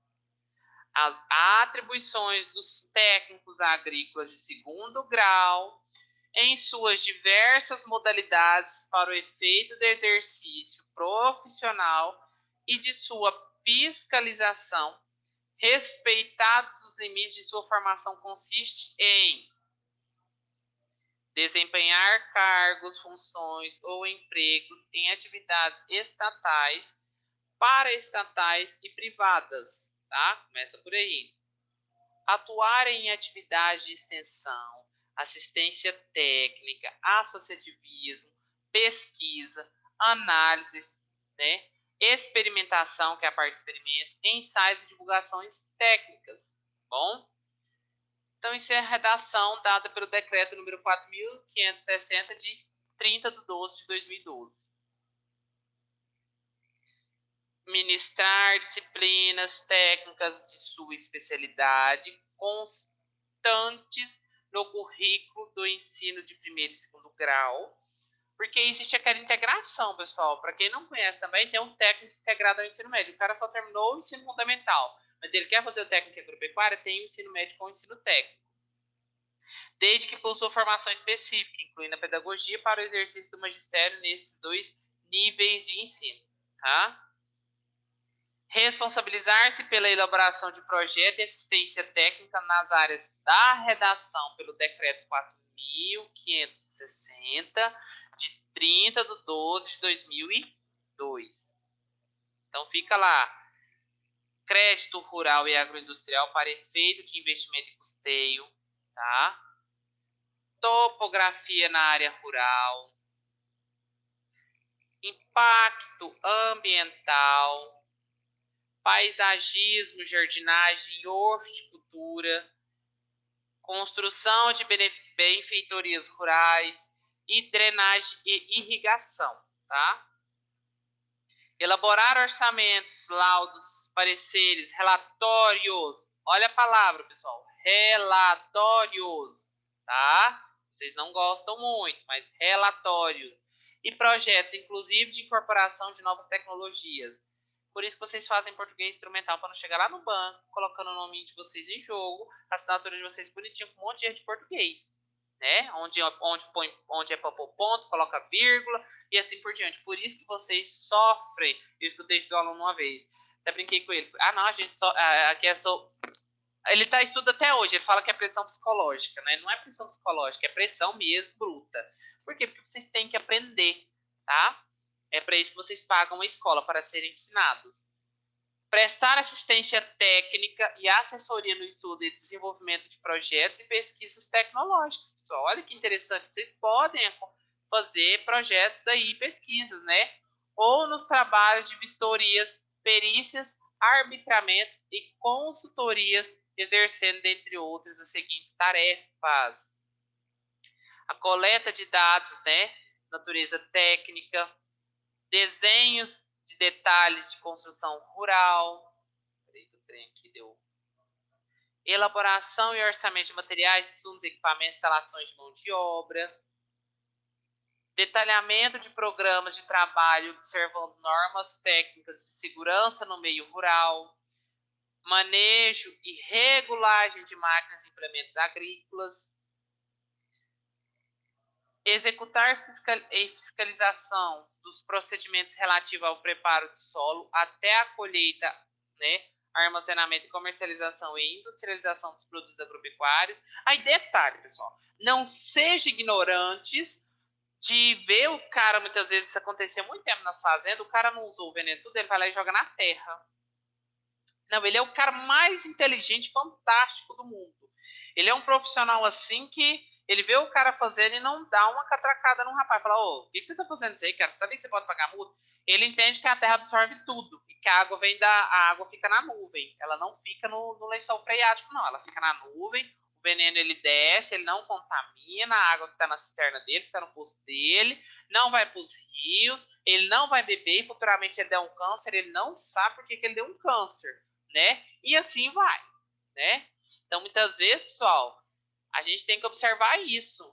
As atribuições dos técnicos agrícolas de segundo grau, em suas diversas modalidades para o efeito do exercício profissional e de sua fiscalização, respeitados os limites de sua formação, consiste em desempenhar cargos, funções ou empregos em atividades estatais, paraestatais e privadas, tá? Começa por aí. Atuar em atividades de extensão, assistência técnica, associativismo, pesquisa, análises, né? Experimentação, que é a parte de experimento, ensaios e divulgações técnicas, bom? Então, isso é a redação dada pelo decreto número 4.560 de 30/12/2012. Ministrar disciplinas técnicas de sua especialidade importantes no currículo do ensino de primeiro e segundo grau, porque existe aquela integração, pessoal. Para quem não conhece também, tem um técnico integrado ao ensino médio. O cara só terminou o ensino fundamental, mas ele quer fazer o técnico agropecuária, tem o ensino médio com o ensino técnico. Desde que possua formação específica, incluindo a pedagogia para o exercício do magistério nesses 2 níveis de ensino, tá? Responsabilizar-se pela elaboração de projeto e assistência técnica nas áreas da redação pelo Decreto 4.560, de 30/12/2002. Então, fica lá. Crédito rural e agroindustrial para efeito de investimento e custeio, tá? Topografia na área rural. Impacto ambiental. Paisagismo, jardinagem e horticultura, construção de benfeitorias rurais e drenagem e irrigação, tá? Elaborar orçamentos, laudos, pareceres, relatórios. Olha a palavra, pessoal. Relatórios, tá? Vocês não gostam muito, mas relatórios. E projetos, inclusive de incorporação de novas tecnologias. Por isso que vocês fazem português instrumental, para não chegar lá no banco, colocando o nome de vocês em jogo, a assinatura de vocês bonitinho, com um monte de erro de português, né? Onde é para pôr ponto, coloca vírgula e assim por diante. Por isso que vocês sofrem. Eu escutei isso do aluno uma vez. Até brinquei com ele. Ah, não, a gente só... aqui é só... Ele estuda até hoje, ele fala que é pressão psicológica, né? Não é pressão psicológica, é pressão mesmo bruta. Por quê? Porque vocês têm que aprender, tá? É para isso que vocês pagam a escola, para serem ensinados. Prestar assistência técnica e assessoria no estudo e desenvolvimento de projetos e pesquisas tecnológicas, pessoal. Olha que interessante, vocês podem fazer projetos aí, pesquisas, né? Ou nos trabalhos de vistorias, perícias, arbitramentos e consultorias, exercendo, dentre outras, as seguintes tarefas. A coleta de dados, né? Natureza técnica, desenhos de detalhes de construção rural. Peraí, que o trem aqui deu. Elaboração e orçamento de materiais, insumos, equipamentos, instalações de mão de obra. Detalhamento de programas de trabalho observando normas técnicas de segurança no meio rural. Manejo e regulagem de máquinas e implementos agrícolas. Executar fiscalização dos procedimentos relativos ao preparo do solo até a colheita, né, armazenamento e comercialização e industrialização dos produtos agropecuários. Aí, detalhe, pessoal, não sejam ignorantes de ver o cara, muitas vezes, isso acontecia muito tempo nas fazendas, o cara não usou o veneno tudo, ele vai lá e joga na terra. Não, ele é o cara mais inteligente, fantástico do mundo. Ele é um profissional assim que ele vê o cara fazendo e não dá uma catracada no rapaz. Fala, ô, o que você tá fazendo isso aí, cara? Você sabia que você pode pagar multa? Ele entende que a terra absorve tudo e que a água fica na nuvem. Ela não fica no lençol freático, não. Ela fica na nuvem, o veneno ele desce, ele não contamina a água que está na cisterna dele, que está no poço dele, não vai para os rios, ele não vai beber e futuramente ele der um câncer, ele não sabe por que ele deu um câncer, né? E assim vai, né? Então, muitas vezes, pessoal, a gente tem que observar isso.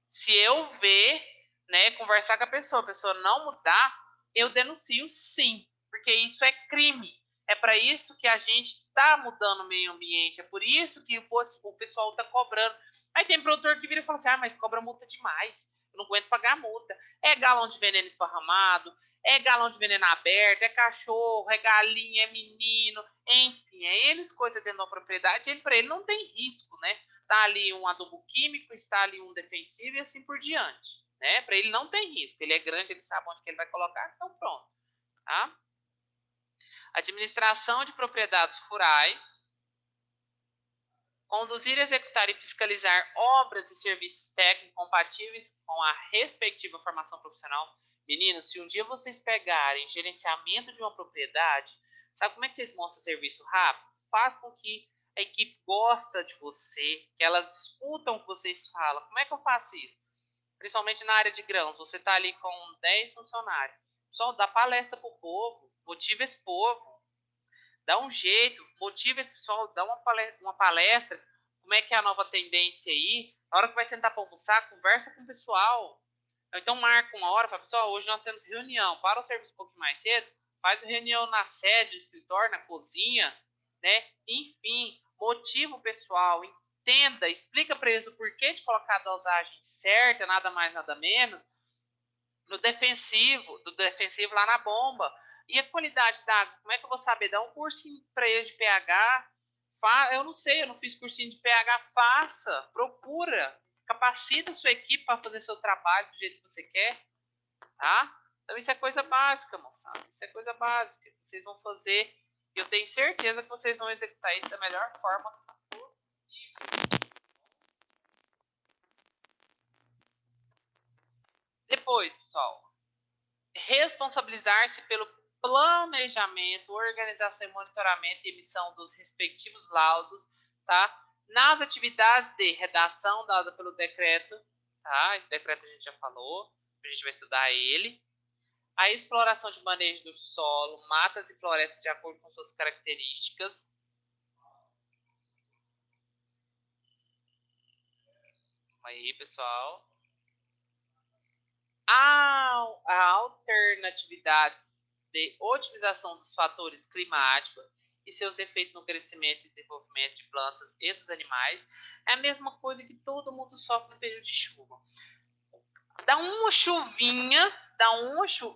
Se eu ver, né, conversar com a pessoa não mudar, eu denuncio sim, porque isso é crime. É para isso que a gente está mudando o meio ambiente, é por isso que o pessoal está cobrando. Aí tem produtor que vira e fala assim, mas cobra multa demais, eu não aguento pagar a multa. É galão de veneno esparramado, é galão de veneno aberto, é cachorro, é galinha, é menino, enfim, é eles coisa dentro da propriedade, para ele não tem risco, né? Está ali um adubo químico, está ali um defensivo e assim por diante, né? Para ele não tem risco, ele é grande, ele sabe onde que ele vai colocar, então pronto, tá? Administração de propriedades rurais. Conduzir, executar e fiscalizar obras e serviços técnicos compatíveis com a respectiva formação profissional. Meninos, se um dia vocês pegarem gerenciamento de uma propriedade, sabe como é que vocês mostram serviço rápido? Faz com que a equipe gosta de você, que elas escutam o que vocês falam. Como é que eu faço isso? Principalmente na área de grãos, você está ali com 10 funcionários. Pessoal, dá palestra para o povo, motiva esse povo. Dá um jeito, motiva esse pessoal, dá uma palestra, como é que é a nova tendência aí. Na hora que vai sentar para almoçar, conversa com o pessoal. Então marca uma hora, fala, pessoal, hoje nós temos reunião, para o serviço um pouquinho mais cedo, faz a reunião na sede, no escritório, na cozinha, né? Enfim, motiva o pessoal, entenda, explica para eles o porquê de colocar a dosagem certa, nada mais, nada menos, do defensivo lá na bomba. E a qualidade da água, como é que eu vou saber? Dá um cursinho para eles de pH. Eu não sei, eu não fiz cursinho de pH. Faça, procura, capacita a sua equipe para fazer seu trabalho do jeito que você quer, tá? Então isso é coisa básica, moçada. Isso é coisa básica. Vocês vão fazer, e eu tenho certeza que vocês vão executar isso da melhor forma possível. Depois, pessoal, responsabilizar-se pelo planejamento, organização e monitoramento e emissão dos respectivos laudos, tá? Nas atividades de redação dada pelo decreto, tá? Esse decreto a gente já falou, a gente vai estudar ele. A exploração de manejo do solo, matas e florestas de acordo com suas características. Aí, pessoal. A alternatividades de otimização dos fatores climáticos e seus efeitos no crescimento e desenvolvimento de plantas e dos animais. É a mesma coisa que todo mundo sofre no período de chuva. Dá uma chuvinha,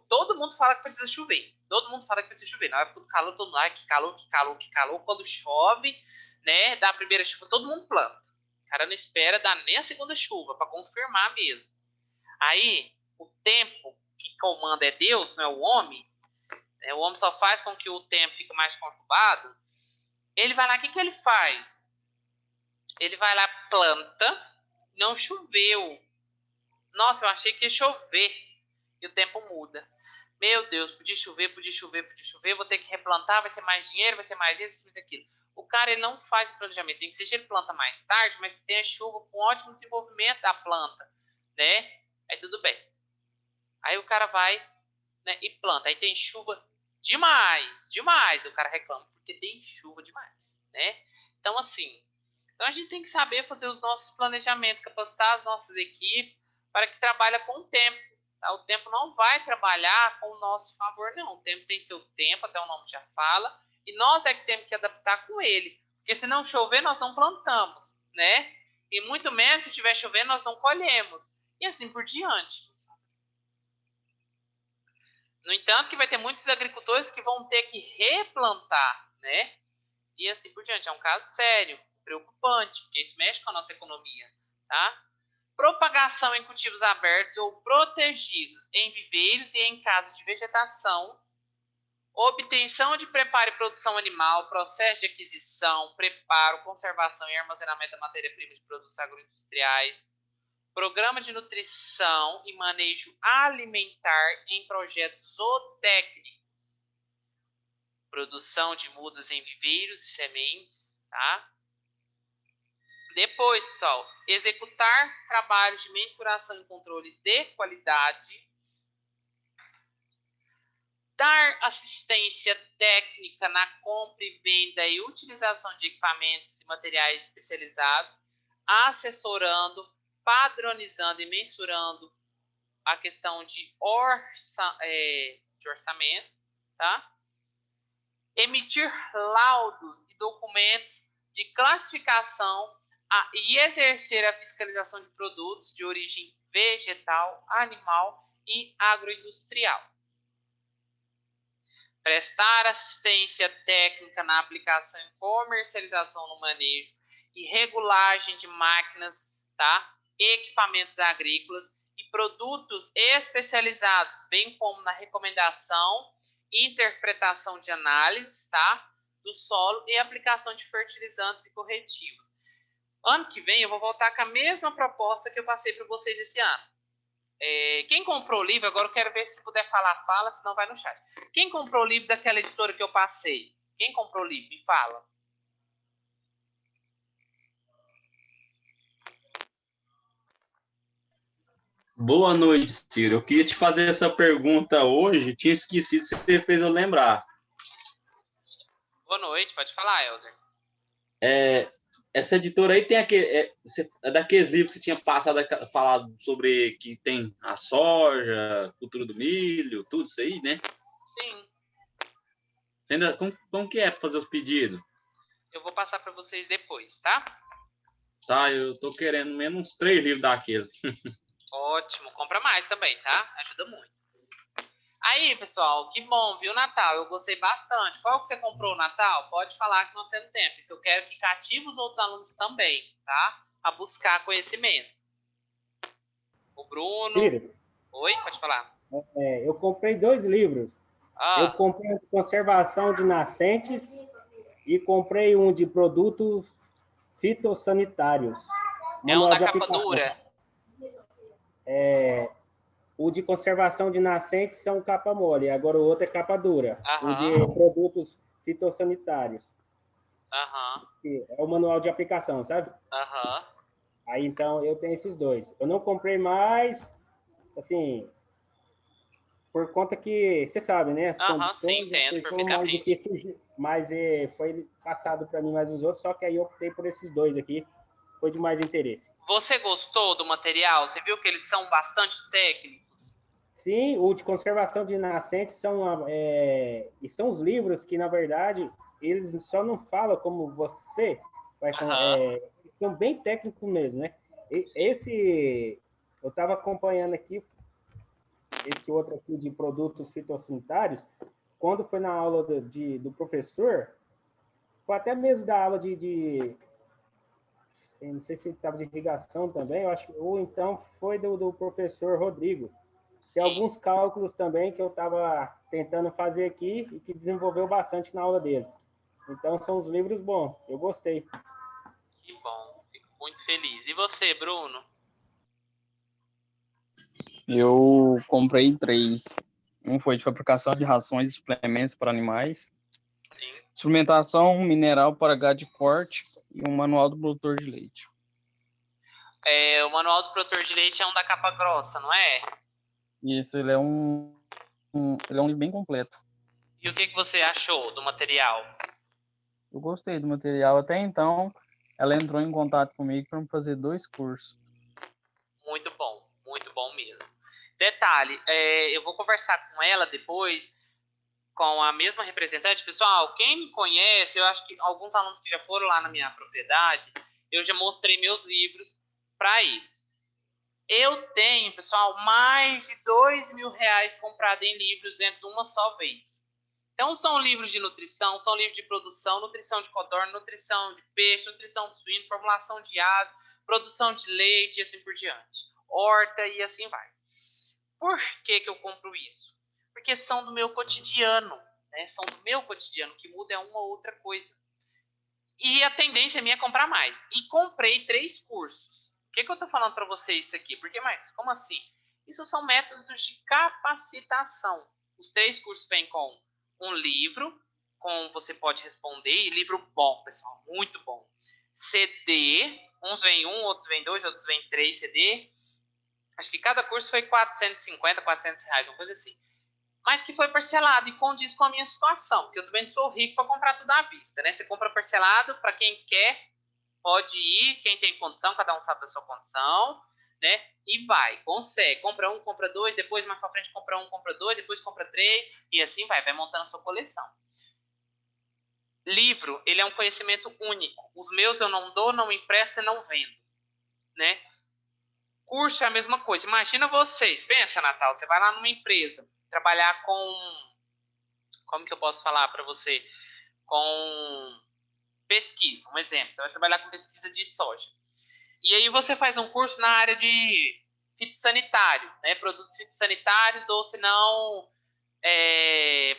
todo mundo fala que precisa chover. Todo mundo fala que precisa chover. Na época do calor, todo mundo, que calor. Quando chove, né, dá a primeira chuva, todo mundo planta. O cara não espera dar nem a segunda chuva, para confirmar mesmo. Aí, o tempo que comanda é Deus, não é o homem. O homem só faz com que o tempo fique mais conturbado. Ele vai lá, o que ele faz? Ele vai lá, planta, não choveu. Nossa, eu achei que ia chover. E o tempo muda. Meu Deus, podia chover, vou ter que replantar, vai ser mais dinheiro, vai ser mais isso, vai ser aquilo. O cara, ele não faz o planejamento. Tem que ser, ele planta mais tarde, mas que tenha chuva com ótimo desenvolvimento da planta, né? Aí tudo bem. Aí o cara vai, né, e planta. Aí tem chuva demais. O cara reclama porque tem chuva demais, né? Então, assim, a gente tem que saber fazer os nossos planejamentos, capacitar as nossas equipes para que trabalhem com o tempo. Tá? O tempo não vai trabalhar com o nosso favor, não. O tempo tem seu tempo, até o nome já fala, e nós é que temos que adaptar com ele. Porque se não chover, nós não plantamos, né? E muito menos, se estiver chovendo, nós não colhemos. E assim por diante. No entanto, que vai ter muitos agricultores que vão ter que replantar, né? E assim por diante. É um caso sério, preocupante, porque isso mexe com a nossa economia, tá? Propagação em cultivos abertos ou protegidos em viveiros e em casa de vegetação. Obtenção de preparo e produção animal, processo de aquisição, preparo, conservação e armazenamento da matéria-prima de produtos agroindustriais. Programa de nutrição e manejo alimentar em projetos zootécnicos. Produção de mudas em viveiros e sementes, tá? Depois, pessoal, executar trabalhos de mensuração e controle de qualidade. Dar assistência técnica na compra e venda e utilização de equipamentos e materiais especializados, assessorando, padronizando e mensurando a questão de orçamento, tá? Emitir laudos e documentos de classificação e exercer a fiscalização de produtos de origem vegetal, animal e agroindustrial. Prestar assistência técnica na aplicação e comercialização no manejo e regulagem de máquinas, tá? Equipamentos agrícolas e produtos especializados, bem como na recomendação e interpretação de análises, tá? Do solo e aplicação de fertilizantes e corretivos. Ano que vem eu vou voltar com a mesma proposta que eu passei para vocês esse ano. Quem comprou o livro, agora eu quero ver se puder falar, fala, senão vai no chat. Quem comprou o livro daquela editora que eu passei? Quem comprou o livro? Me fala. Boa noite, Ciro. Eu queria te fazer essa pergunta hoje, tinha esquecido, você fez eu lembrar. Boa noite, pode falar, Helder. essa editora aí tem aquele. É daqueles livros que você tinha passado, falado sobre que tem a soja, cultura do milho, tudo isso aí, né? Sim. Você ainda, como que é para fazer os pedidos? Eu vou passar para vocês depois, tá? Tá, eu tô querendo menos uns 3 livros daqueles. Ótimo. Compra mais também, tá? Ajuda muito. Aí, pessoal, que bom, viu, Natal? Eu gostei bastante. Qual que você comprou, Natal? Pode falar que nós temos tempo. Isso eu quero que cative os outros alunos também, tá? A buscar conhecimento. O Bruno. Ciro, Oi, pode falar. eu comprei 2 livros. Eu Ah, comprei um de conservação de nascentes e comprei um de produtos fitossanitários. é um Manual da de capa aplicação. dura? O de conservação de nascentes são capa mole, agora o outro é capa dura. O de Aham, produtos fitossanitários, aham, que é o manual de aplicação, sabe? aham. Aí então eu tenho esses 2. Eu não comprei mais, assim, por conta que, você sabe, né? As Aham, sim, condições, entendo foi mais do que perfeitamente. fugir, mas foi passado para mim mais os outros, só que aí eu optei por esses 2 aqui, foi de mais interesse. Você gostou do material? Você viu que eles são bastante técnicos? Sim, o de conservação de nascentes são os livros que, na verdade, eles só não falam como você vai. Aham, São bem técnicos mesmo, né? sim. Eu estava acompanhando aqui, esse outro aqui de produtos fitossanitários, quando foi na aula do professor, foi até mesmo da aula não sei se estava de irrigação também, eu acho, ou então foi do professor Rodrigo. Tem Sim, alguns cálculos também que eu estava tentando fazer aqui e que desenvolveu bastante na aula dele. Então, são os livros bons. Eu gostei. que bom. Fico muito feliz. E você, Bruno? Eu comprei 3. Um foi de fabricação de rações e suplementos para animais, Sim. suplementação mineral para gado de corte e um manual do produtor de leite. O manual do produtor de leite é um da capa grossa, não é? E esse ele é ele é um livro bem completo. E o que você achou do material? Eu gostei do material. Até então, ela entrou em contato comigo para fazer 2 cursos. Muito bom mesmo. Detalhe, eu vou conversar com ela depois, com a mesma representante. Pessoal, quem me conhece, eu acho que alguns alunos que já foram lá na minha propriedade, eu já mostrei meus livros para eles. Eu tenho, pessoal, mais de R$ 2.000 comprado em livros dentro de uma só vez. Então, são livros de nutrição, são livros de produção, nutrição de codorna, nutrição de peixe, nutrição de suíno, formulação de ave, produção de leite e assim por diante. Horta e assim vai. Por que eu compro isso? Porque são do meu cotidiano, né? São do meu cotidiano, que muda é uma ou outra coisa. E a tendência minha é comprar mais. E comprei 3 cursos. Por que eu estou falando para vocês isso aqui? Porque, mas, como assim? Isso são métodos de capacitação. Os 3 cursos vêm com um livro, com você pode responder, e livro bom, pessoal, muito bom. CD, uns vem um, outros vem 2, outros vem 3 CD. Acho que cada curso foi 450, R$ 400, uma coisa assim. Mas que foi parcelado e condiz com a minha situação, porque eu também não sou rico para comprar tudo à vista, né? Você compra parcelado, para quem quer, pode ir, quem tem condição, cada um sabe da sua condição, né? E vai, consegue. Compra um, compra 2, depois mais para frente compra um, compra 2, depois compra 3, e assim vai montando a sua coleção. Livro, ele é um conhecimento único. Os meus eu não dou, não empresto e não vendo, né? Curso é a mesma coisa. Imagina vocês, pensa, Natal, você vai lá numa empresa trabalhar com, como que eu posso falar para você? Com pesquisa, um exemplo. Você vai trabalhar com pesquisa de soja. E aí você faz um curso na área de fitossanitário, né? Produtos fitossanitários, ou se não,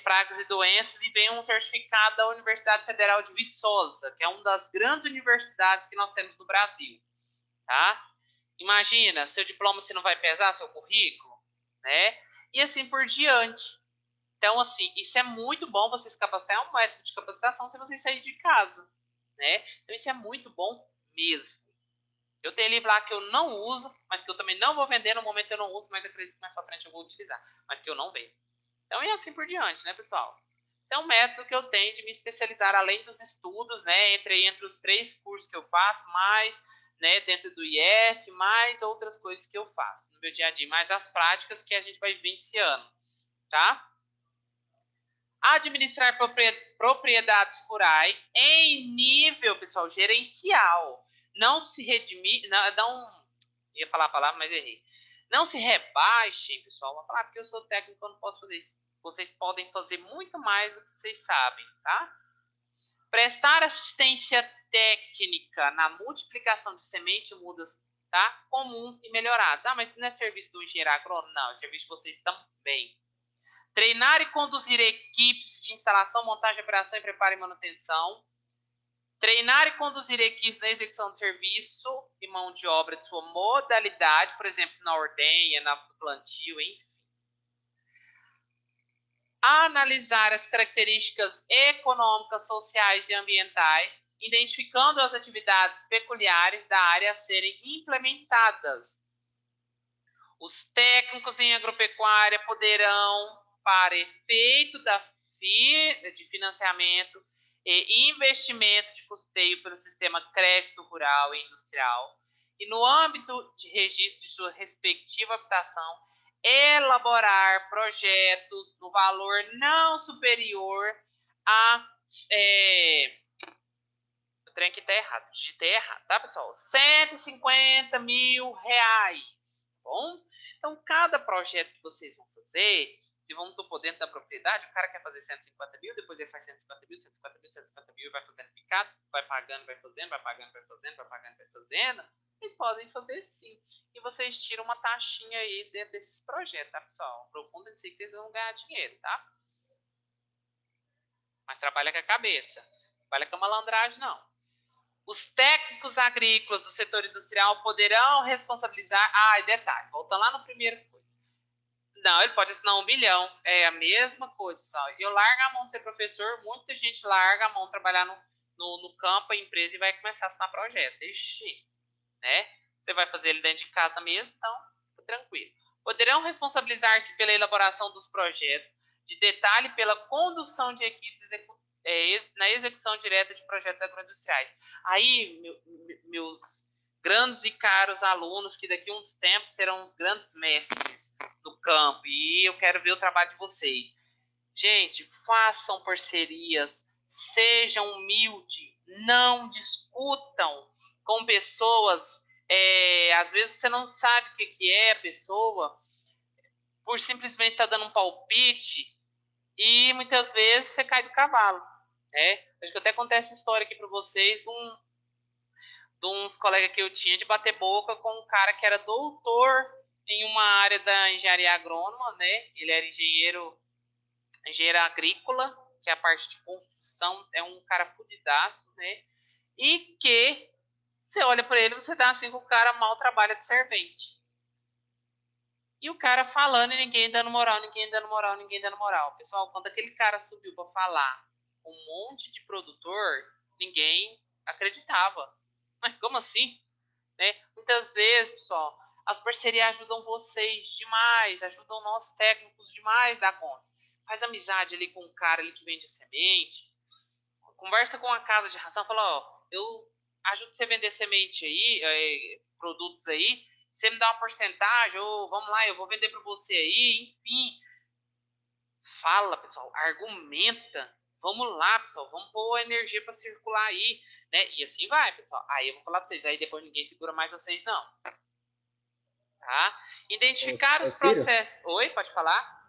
pragas e doenças, e vem um certificado da Universidade Federal de Viçosa, que é uma das grandes universidades que nós temos no Brasil, tá? Imagina, seu diploma se não vai pesar, seu currículo, né? E assim por diante. Então, assim, isso é muito bom você se capacitar, é um método de capacitação se você sair de casa, né? Então, isso é muito bom mesmo. Eu tenho livro lá que eu não uso, mas que eu também não vou vender no momento que eu não uso, mas acredito que mais pra frente eu vou utilizar, mas que eu não vendo. Então, e assim por diante, né, pessoal? É um método que eu tenho de me especializar além dos estudos, né? Entre os 3 cursos que eu faço, mais, né, dentro do IF, mais outras coisas que eu faço no meu dia a dia, mais as práticas que a gente vai vivenciando, tá? Administrar propriedades rurais em nível, pessoal, gerencial. Não se redimir, não ia falar a palavra, mas errei. Não se rebaixem, pessoal. Vou falar porque eu sou técnico, eu não posso fazer isso. Vocês podem fazer muito mais do que vocês sabem, tá? Prestar assistência técnica na multiplicação de semente e mudas, tá? Comum e melhorado. Ah, mas isso não é serviço do engenheiro agrônomo? Não, é serviço de vocês também. Treinar e conduzir equipes de instalação, montagem, operação e preparo e manutenção. Treinar e conduzir equipes na execução de serviço e mão de obra de sua modalidade, por exemplo, na ordenha, na plantio, enfim. Analisar as características econômicas, sociais e ambientais, identificando as atividades peculiares da área a serem implementadas. Os técnicos em agropecuária poderão, para efeito de financiamento e investimento de custeio pelo sistema crédito rural e industrial, e no âmbito de registro de sua respectiva habitação, elaborar projetos no valor não superior a... o trem aqui tá errado, digitei errado, tá, pessoal? R$150 mil, bom? Então, cada projeto que vocês vão fazer, se vamos supor dentro da propriedade, o cara quer fazer 150 mil, depois ele faz 150 mil, 150 mil, 150 mil, e vai fazendo picado, vai pagando, vai fazendo, vai pagando, vai fazendo, vai pagando, vai fazendo. Vocês podem fazer sim. E vocês tiram uma taxinha aí dentro desses projetos, tá, pessoal? Profunda de si que vocês vão ganhar dinheiro, tá? Mas trabalha com a cabeça. Trabalha com a malandragem, não. Os técnicos agrícolas do setor industrial poderão responsabilizar... Ah, e detalhe, voltando lá no primeiro coisa. Não, ele pode assinar 1 milhão. É a mesma coisa, pessoal. Eu largo a mão de ser professor, muita gente larga a mão de trabalhar no campo, a empresa, e vai começar a assinar projeto. Ixi, né? Você vai fazer ele dentro de casa mesmo, então, fica tranquilo. Poderão responsabilizar-se pela elaboração dos projetos, de detalhe pela condução de equipes na execução direta de projetos agroindustriais. Aí, meus grandes e caros alunos, que daqui a uns tempos serão os grandes mestres do campo, e eu quero ver o trabalho de vocês. Gente, façam parcerias, sejam humildes, não discutam com pessoas, às vezes você não sabe o que é a pessoa, por simplesmente estar dando um palpite, e muitas vezes você cai do cavalo, né? Acho que até contei essa história aqui para vocês de uns colegas que eu tinha, de bater boca com um cara que era doutor em uma área da engenharia agrônoma, né? Ele era engenheiro agrícola, que é a parte de construção, é um cara fudidaço, né? E que você olha para ele, você dá assim que o cara mal trabalha de servente. E o cara falando e ninguém dando moral, ninguém dando moral, ninguém dando moral. Pessoal, quando aquele cara subiu para falar um monte de produtor, ninguém acreditava. Mas como assim? Né? Muitas vezes, pessoal, as parcerias ajudam vocês demais, ajudam nós técnicos demais da conta. Faz amizade ali com um cara ali que vende semente, conversa com a casa de ração, fala, ó, eu ajudo você a vender semente aí, produtos aí, você me dá uma porcentagem, ou vamos lá, eu vou vender para você aí, enfim. Fala, pessoal, argumenta. Vamos lá, pessoal, vamos pôr a energia para circular aí, né? E assim vai, pessoal. Aí eu vou falar para vocês, aí depois ninguém segura mais vocês, não. Tá? Identificar os processos... Oi, pode falar?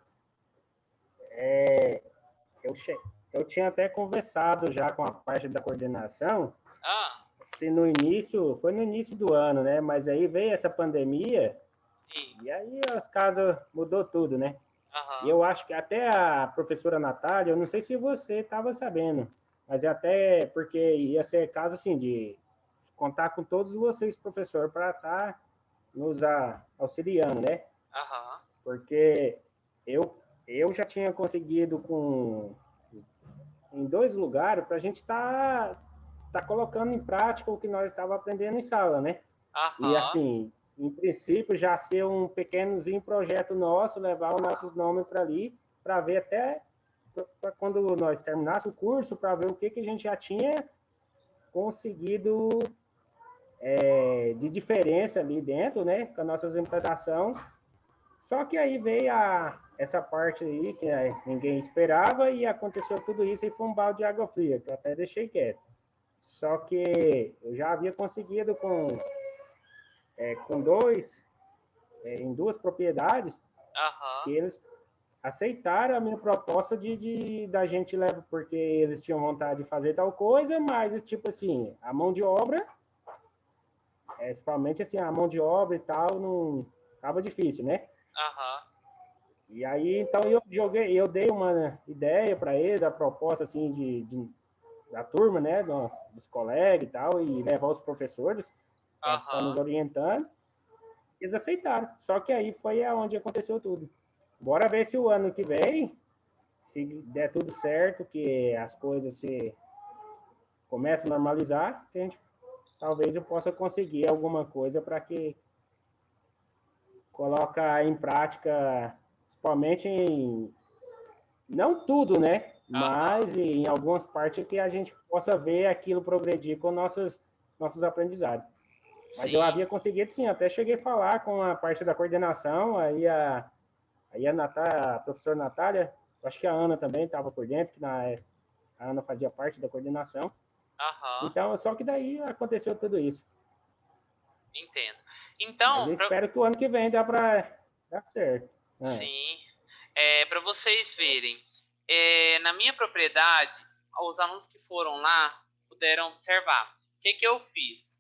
Eu tinha até conversado já com a parte da coordenação, foi no início do ano, né? Mas aí veio essa pandemia, sim, e aí os casos mudou tudo, né? E eu acho que até a professora Natália, eu não sei se você estava sabendo, mas até porque ia ser caso assim de contar com todos vocês, professor, para estar nos auxiliando, né? Porque eu já tinha conseguido em 2 lugares para a gente tá colocando em prática o que nós estávamos aprendendo em sala, né? E assim, em princípio, já ser um pequenozinho projeto nosso, levar os nossos nomes para ali, para ver até para quando nós terminássemos o curso, para ver o que a gente já tinha conseguido de diferença ali dentro, né, com a nossa implantação. Só que aí veio essa parte aí que ninguém esperava e aconteceu tudo isso e foi um balde de água fria, que eu até deixei quieto. Só que eu já havia conseguido com em duas propriedades, que eles aceitaram a minha proposta da gente levar, porque eles tinham vontade de fazer tal coisa, mas, tipo assim, a mão de obra, principalmente assim, a mão de obra e tal, não estava difícil, né? E aí, então, eu dei uma ideia para eles, a proposta, assim, da turma, né, dos colegas e tal, e levar os professores para nos orientando. Eles aceitaram. Só que aí foi onde aconteceu tudo. Bora ver se o ano que vem, se der tudo certo, que as coisas se começam a normalizar, que talvez eu possa conseguir alguma coisa para que coloca em prática, principalmente não tudo, né? Mas em algumas partes que a gente possa ver aquilo progredir com nossos aprendizados. Mas sim, eu havia conseguido, sim, até cheguei a falar com a parte da coordenação, aí a professora Natália, acho que a Ana também estava por dentro, que a Ana fazia parte da coordenação. Então, só que daí aconteceu tudo isso. Entendo. Então, mas eu espero que o ano que vem dá para dar certo. Sim. Para vocês verem, na minha propriedade, os alunos que foram lá puderam observar. O que eu fiz?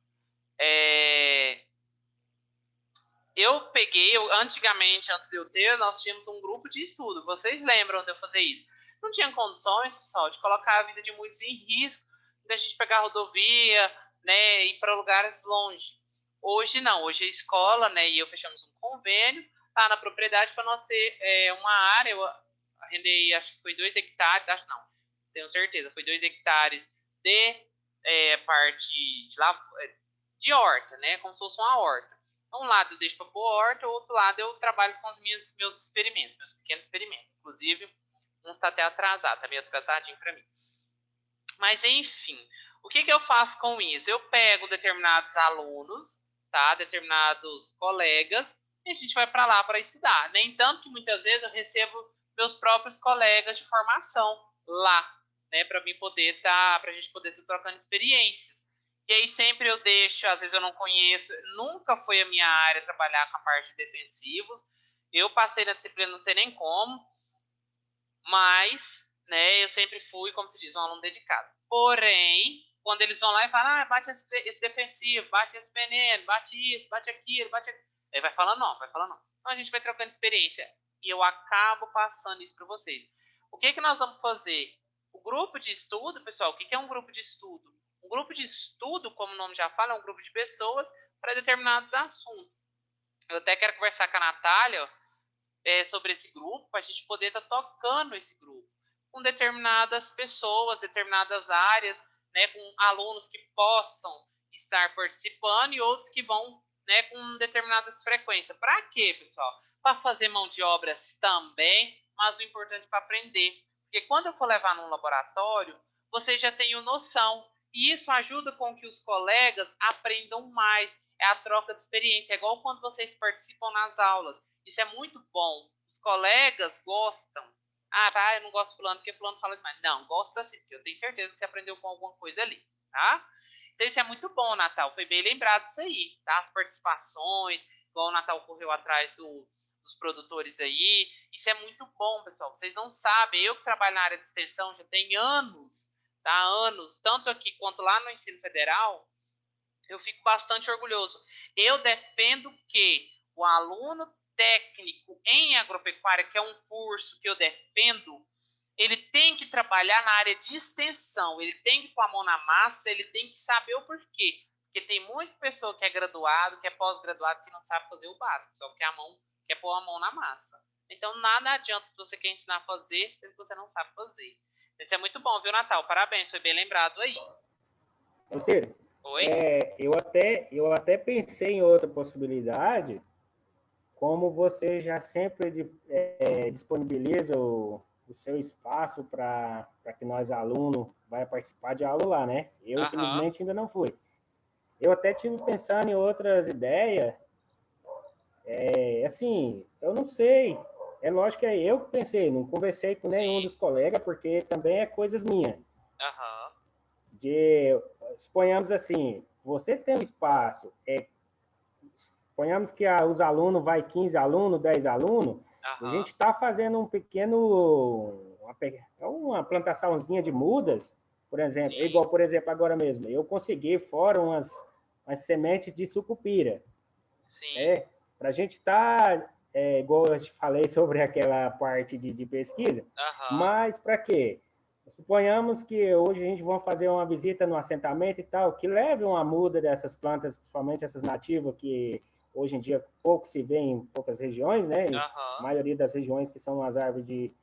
Antigamente, antes de eu ter, nós tínhamos um grupo de estudo. Vocês lembram de eu fazer isso? Não tinha condições, pessoal, de colocar a vida de muitos em risco, da gente pegar a rodovia, né, ir para lugares longe. Hoje não, hoje a escola, né, e eu fechamos um convênio lá na propriedade para nós ter uma área. Eu arrendei, acho que foi 2 hectares, acho não, tenho certeza, foi 2 hectares de parte de horta, né, como se fosse uma horta. Um lado eu deixo para pôr horta, o outro lado eu trabalho com os meus experimentos, meus pequenos experimentos. Inclusive, um está até atrasado, está meio atrasadinho para mim. Mas, enfim, o que eu faço com isso? Eu pego determinados alunos, tá? Determinados colegas, e a gente vai para lá para estudar. Nem tanto que muitas vezes eu recebo meus próprios colegas de formação lá, né? Para a gente poder estar trocando experiências. E aí sempre eu deixo, às vezes eu não conheço, nunca foi a minha área trabalhar com a parte de defensivos. Eu passei na disciplina, não sei nem como, mas, né, eu sempre fui, como se diz, um aluno dedicado. Porém, quando eles vão lá e falam, bate esse defensivo, bate esse veneno, bate isso, bate aquilo, bate aquilo. Aí vai falando não. Então a gente vai trocando experiência. E eu acabo passando isso para vocês. O que nós vamos fazer? O grupo de estudo, pessoal, o que é um grupo de estudo? Um grupo de estudo, como o nome já fala, é um grupo de pessoas para determinados assuntos. Eu até quero conversar com a Natália sobre esse grupo, para a gente poder estar tocando esse grupo com determinadas pessoas, determinadas áreas, né, com alunos que possam estar participando e outros que vão, né, com determinadas frequências. Para quê, pessoal? Para fazer mão de obras também, mas o importante é para aprender. Porque quando eu for levar num laboratório, vocês já tenham noção. E isso ajuda com que os colegas aprendam mais. É a troca de experiência. É igual quando vocês participam nas aulas. Isso é muito bom. Os colegas gostam. Tá, eu não gosto de fulano porque fulano fala demais. Não, gosta sim, porque eu tenho certeza que você aprendeu com alguma coisa ali, tá? Então isso é muito bom, Natal. Foi bem lembrado isso aí, tá? As participações, igual o Natal correu atrás dos produtores aí. Isso é muito bom, pessoal. Vocês não sabem, eu que trabalho na área de extensão já tem anos, tá? Anos, tanto aqui quanto lá no ensino federal, eu fico bastante orgulhoso. Eu defendo que o aluno técnico em agropecuária, que é um curso que eu defendo, ele tem que trabalhar na área de extensão, ele tem que pôr a mão na massa, ele tem que saber o porquê. Porque tem muita pessoa que é graduado, que é pós-graduado, que não sabe fazer o básico, só quer pôr a mão na massa. Então, nada adianta se você quer ensinar a fazer, se você não sabe fazer. Isso é muito bom, viu, Natal? Parabéns, foi bem lembrado aí. Ciro, oi? Eu até pensei em outra possibilidade, como você já sempre disponibiliza o seu espaço para que nós, alunos, vai participar de aula lá, né? Eu, Aham. infelizmente, ainda não fui. Eu até tive pensando em outras ideias, assim, eu não sei. É lógico que é eu que pensei, não conversei com nenhum Sim. dos colegas, porque também é coisas minhas. Aham. De, suponhamos assim, você tem um espaço, suponhamos que os alunos vai 15 alunos, 10 alunos, a Aham. gente está fazendo um pequeno, uma plantaçãozinha de mudas, por exemplo, Sim. igual, por exemplo, agora mesmo, eu consegui fora umas sementes de sucupira, Sim. né? Para a gente estar, igual eu te falei sobre aquela parte de pesquisa, Aham. mas para quê? Suponhamos que hoje a gente vai fazer uma visita no assentamento e tal, que leve uma muda dessas plantas, principalmente essas nativas, que hoje em dia pouco se vê em poucas regiões, né? Em Aham. maioria das regiões que são as árvores de...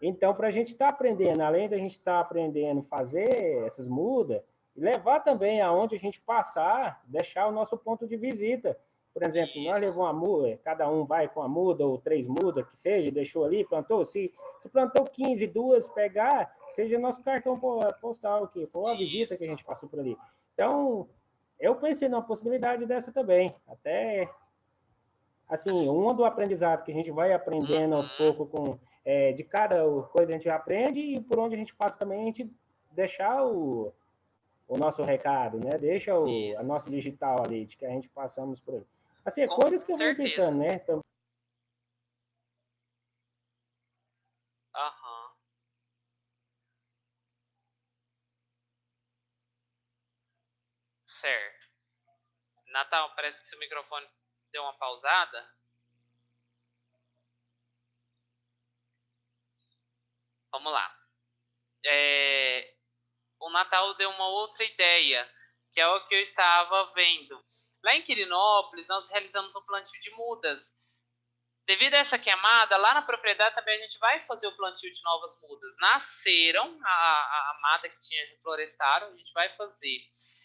Então, para a gente estar aprendendo, além da gente estar aprendendo a fazer essas mudas, levar também aonde a gente passar, deixar o nosso ponto de visita. Por exemplo, nós Isso. levamos uma muda, cada um vai com a muda ou 3 mudas, que seja, deixou ali, plantou. Se plantou 15, duas, pegar, seja nosso cartão postal aqui, foi uma visita que a Isso. gente passou por ali. Então, eu pensei numa possibilidade dessa também. Até, assim, um do aprendizado que a gente vai aprendendo aos Uhum. poucos com de cada coisa a gente aprende e por onde a gente passa também a gente deixar o nosso recado, né? Deixa a Isso. nossa digital ali, de que a gente passamos por aí. Assim, é Com coisas que eu venho certeza. pensando, né? Aham. Certo. Natal, parece que seu microfone deu uma pausada. Vamos lá. O Natal deu uma outra ideia, que é o que eu estava vendo. Lá em Quirinópolis, nós realizamos um plantio de mudas. Devido a essa queimada, lá na propriedade também a gente vai fazer o plantio de novas mudas. Nasceram, a mata que tinha reflorestaram, a gente vai fazer.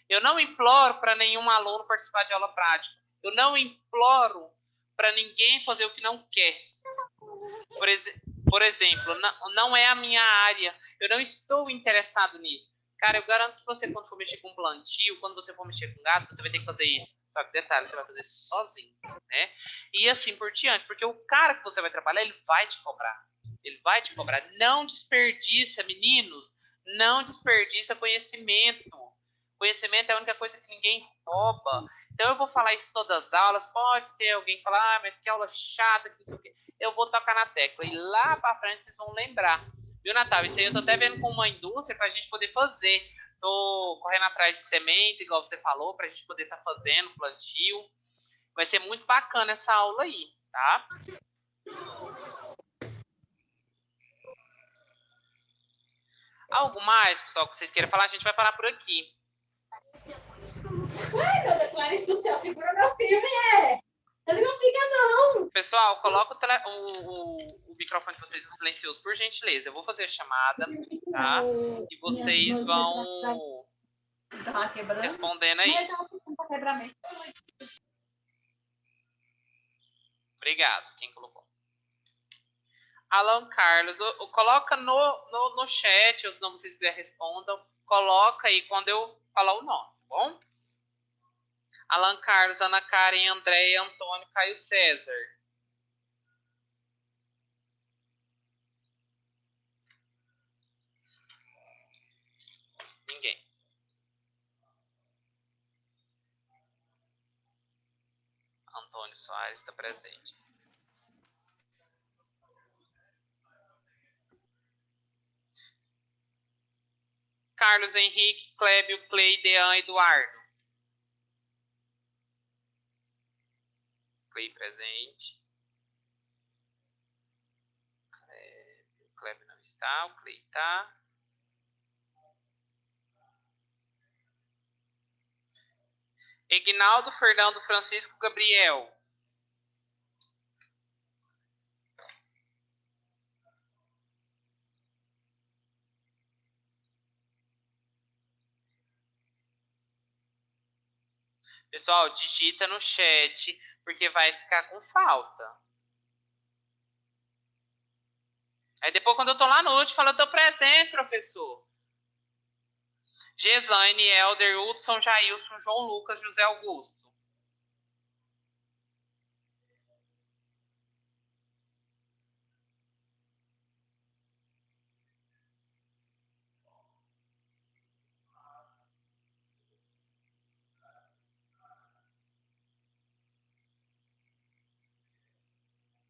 Eu não imploro para nenhum aluno participar de aula prática. Eu não imploro para ninguém fazer o que não quer. Por exemplo, não é a minha área. Eu não estou interessado nisso. Cara, eu garanto que você, quando for mexer com plantio, quando você for mexer com gado, você vai ter que fazer isso. Só que detalhe, você vai fazer sozinho, né? E assim por diante, porque o cara que você vai trabalhar, ele vai te cobrar. Ele vai te cobrar. Não desperdiça, meninos. Não desperdiça conhecimento. Conhecimento é a única coisa que ninguém rouba. Então eu vou falar isso em todas as aulas. Pode ter alguém falar, mas que aula chata, que não sei o quê. Eu vou tocar na tecla. E lá para frente vocês vão lembrar. Viu, Natal? Isso aí eu tô até vendo com uma indústria para a gente poder fazer. Tô correndo atrás de sementes, igual você falou, para a gente poder estar fazendo plantio. Vai ser muito bacana essa aula aí, tá? Algo mais, pessoal, que vocês queiram falar? A gente vai parar por aqui. Ai, meu Deus, Clarice do céu, segura meu filho, ele não fica, não. Pessoal, coloca o microfone de vocês no silencioso, por gentileza. Eu vou fazer a chamada, tá? E vocês vão respondendo aí. Obrigado, quem colocou. Alan Carlos, coloca no chat, ou se não vocês quiserem respondam, coloca aí quando eu falar o nome, tá bom? Alan Carlos, Ana Karen, Andréia, Antônio, Caio César. Ninguém. Antônio Soares está presente. Carlos Henrique, Clébio, Clay, Dean, Eduardo. Clay presente. O Clébio não está, o Clay está. Ignaldo, Fernando, Francisco, Gabriel. Pessoal, digita no chat, porque vai ficar com falta. Aí depois, quando eu tô lá no último, fala, eu tô presente, professor. Geslaine, Helder, Hudson, Jailson, João Lucas, José Augusto.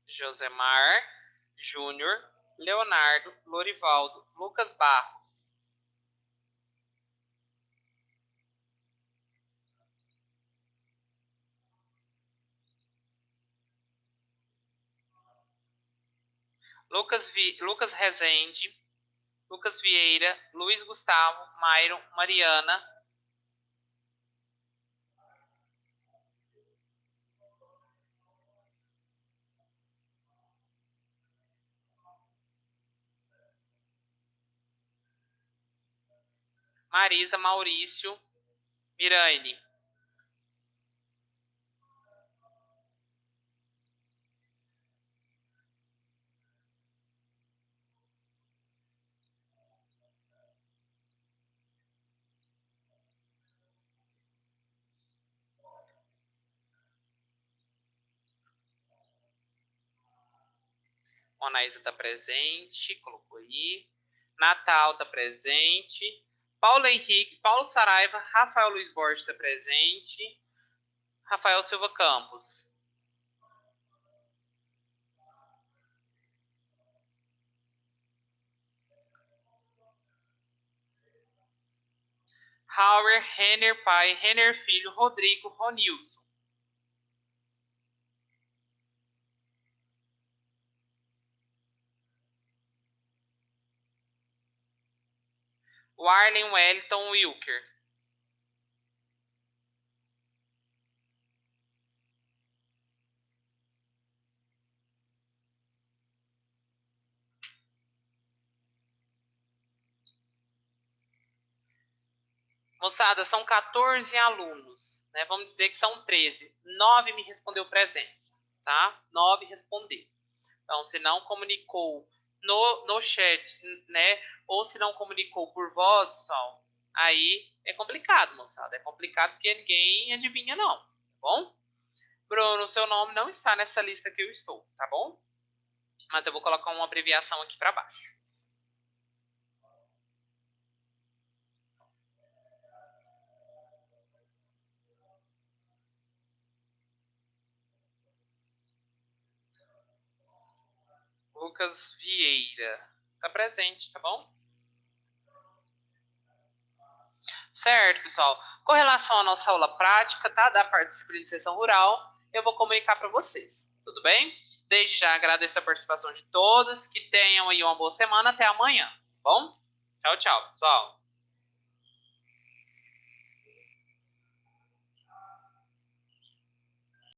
Josemar, Júnior, Leonardo, Lorivaldo, Lucas Barros. Lucas Rezende, Lucas Vieira, Luiz Gustavo, Myron, Mariana. Marisa, Maurício, Miraine. Anaísa está presente, colocou aí. Natal está presente. Paulo Henrique, Paulo Saraiva, Rafael Luiz Borges está presente. Rafael Silva Campos. Hauer, Renner pai, Renner filho, Rodrigo, Ronilson. Warlen, Wellington, Wilker. Moçada, são 14 alunos, né? Vamos dizer que são 13. 9 me respondeu presença, tá? 9 respondeu. Então, se não comunicou no chat, né? Ou se não comunicou por voz, pessoal, aí é complicado, moçada. É complicado porque ninguém adivinha, não. Tá bom? Bruno, seu nome não está nessa lista que eu estou, tá bom? Mas eu vou colocar uma abreviação aqui para baixo. Lucas Vieira. Tá presente, tá bom? Certo, pessoal. Com relação à nossa aula prática, tá? Da parte de disciplina de extensão rural, eu vou comunicar para vocês. Tudo bem? Desde já agradeço a participação de todos. Que tenham aí uma boa semana. Até amanhã. Tá bom? Tchau, tchau, pessoal.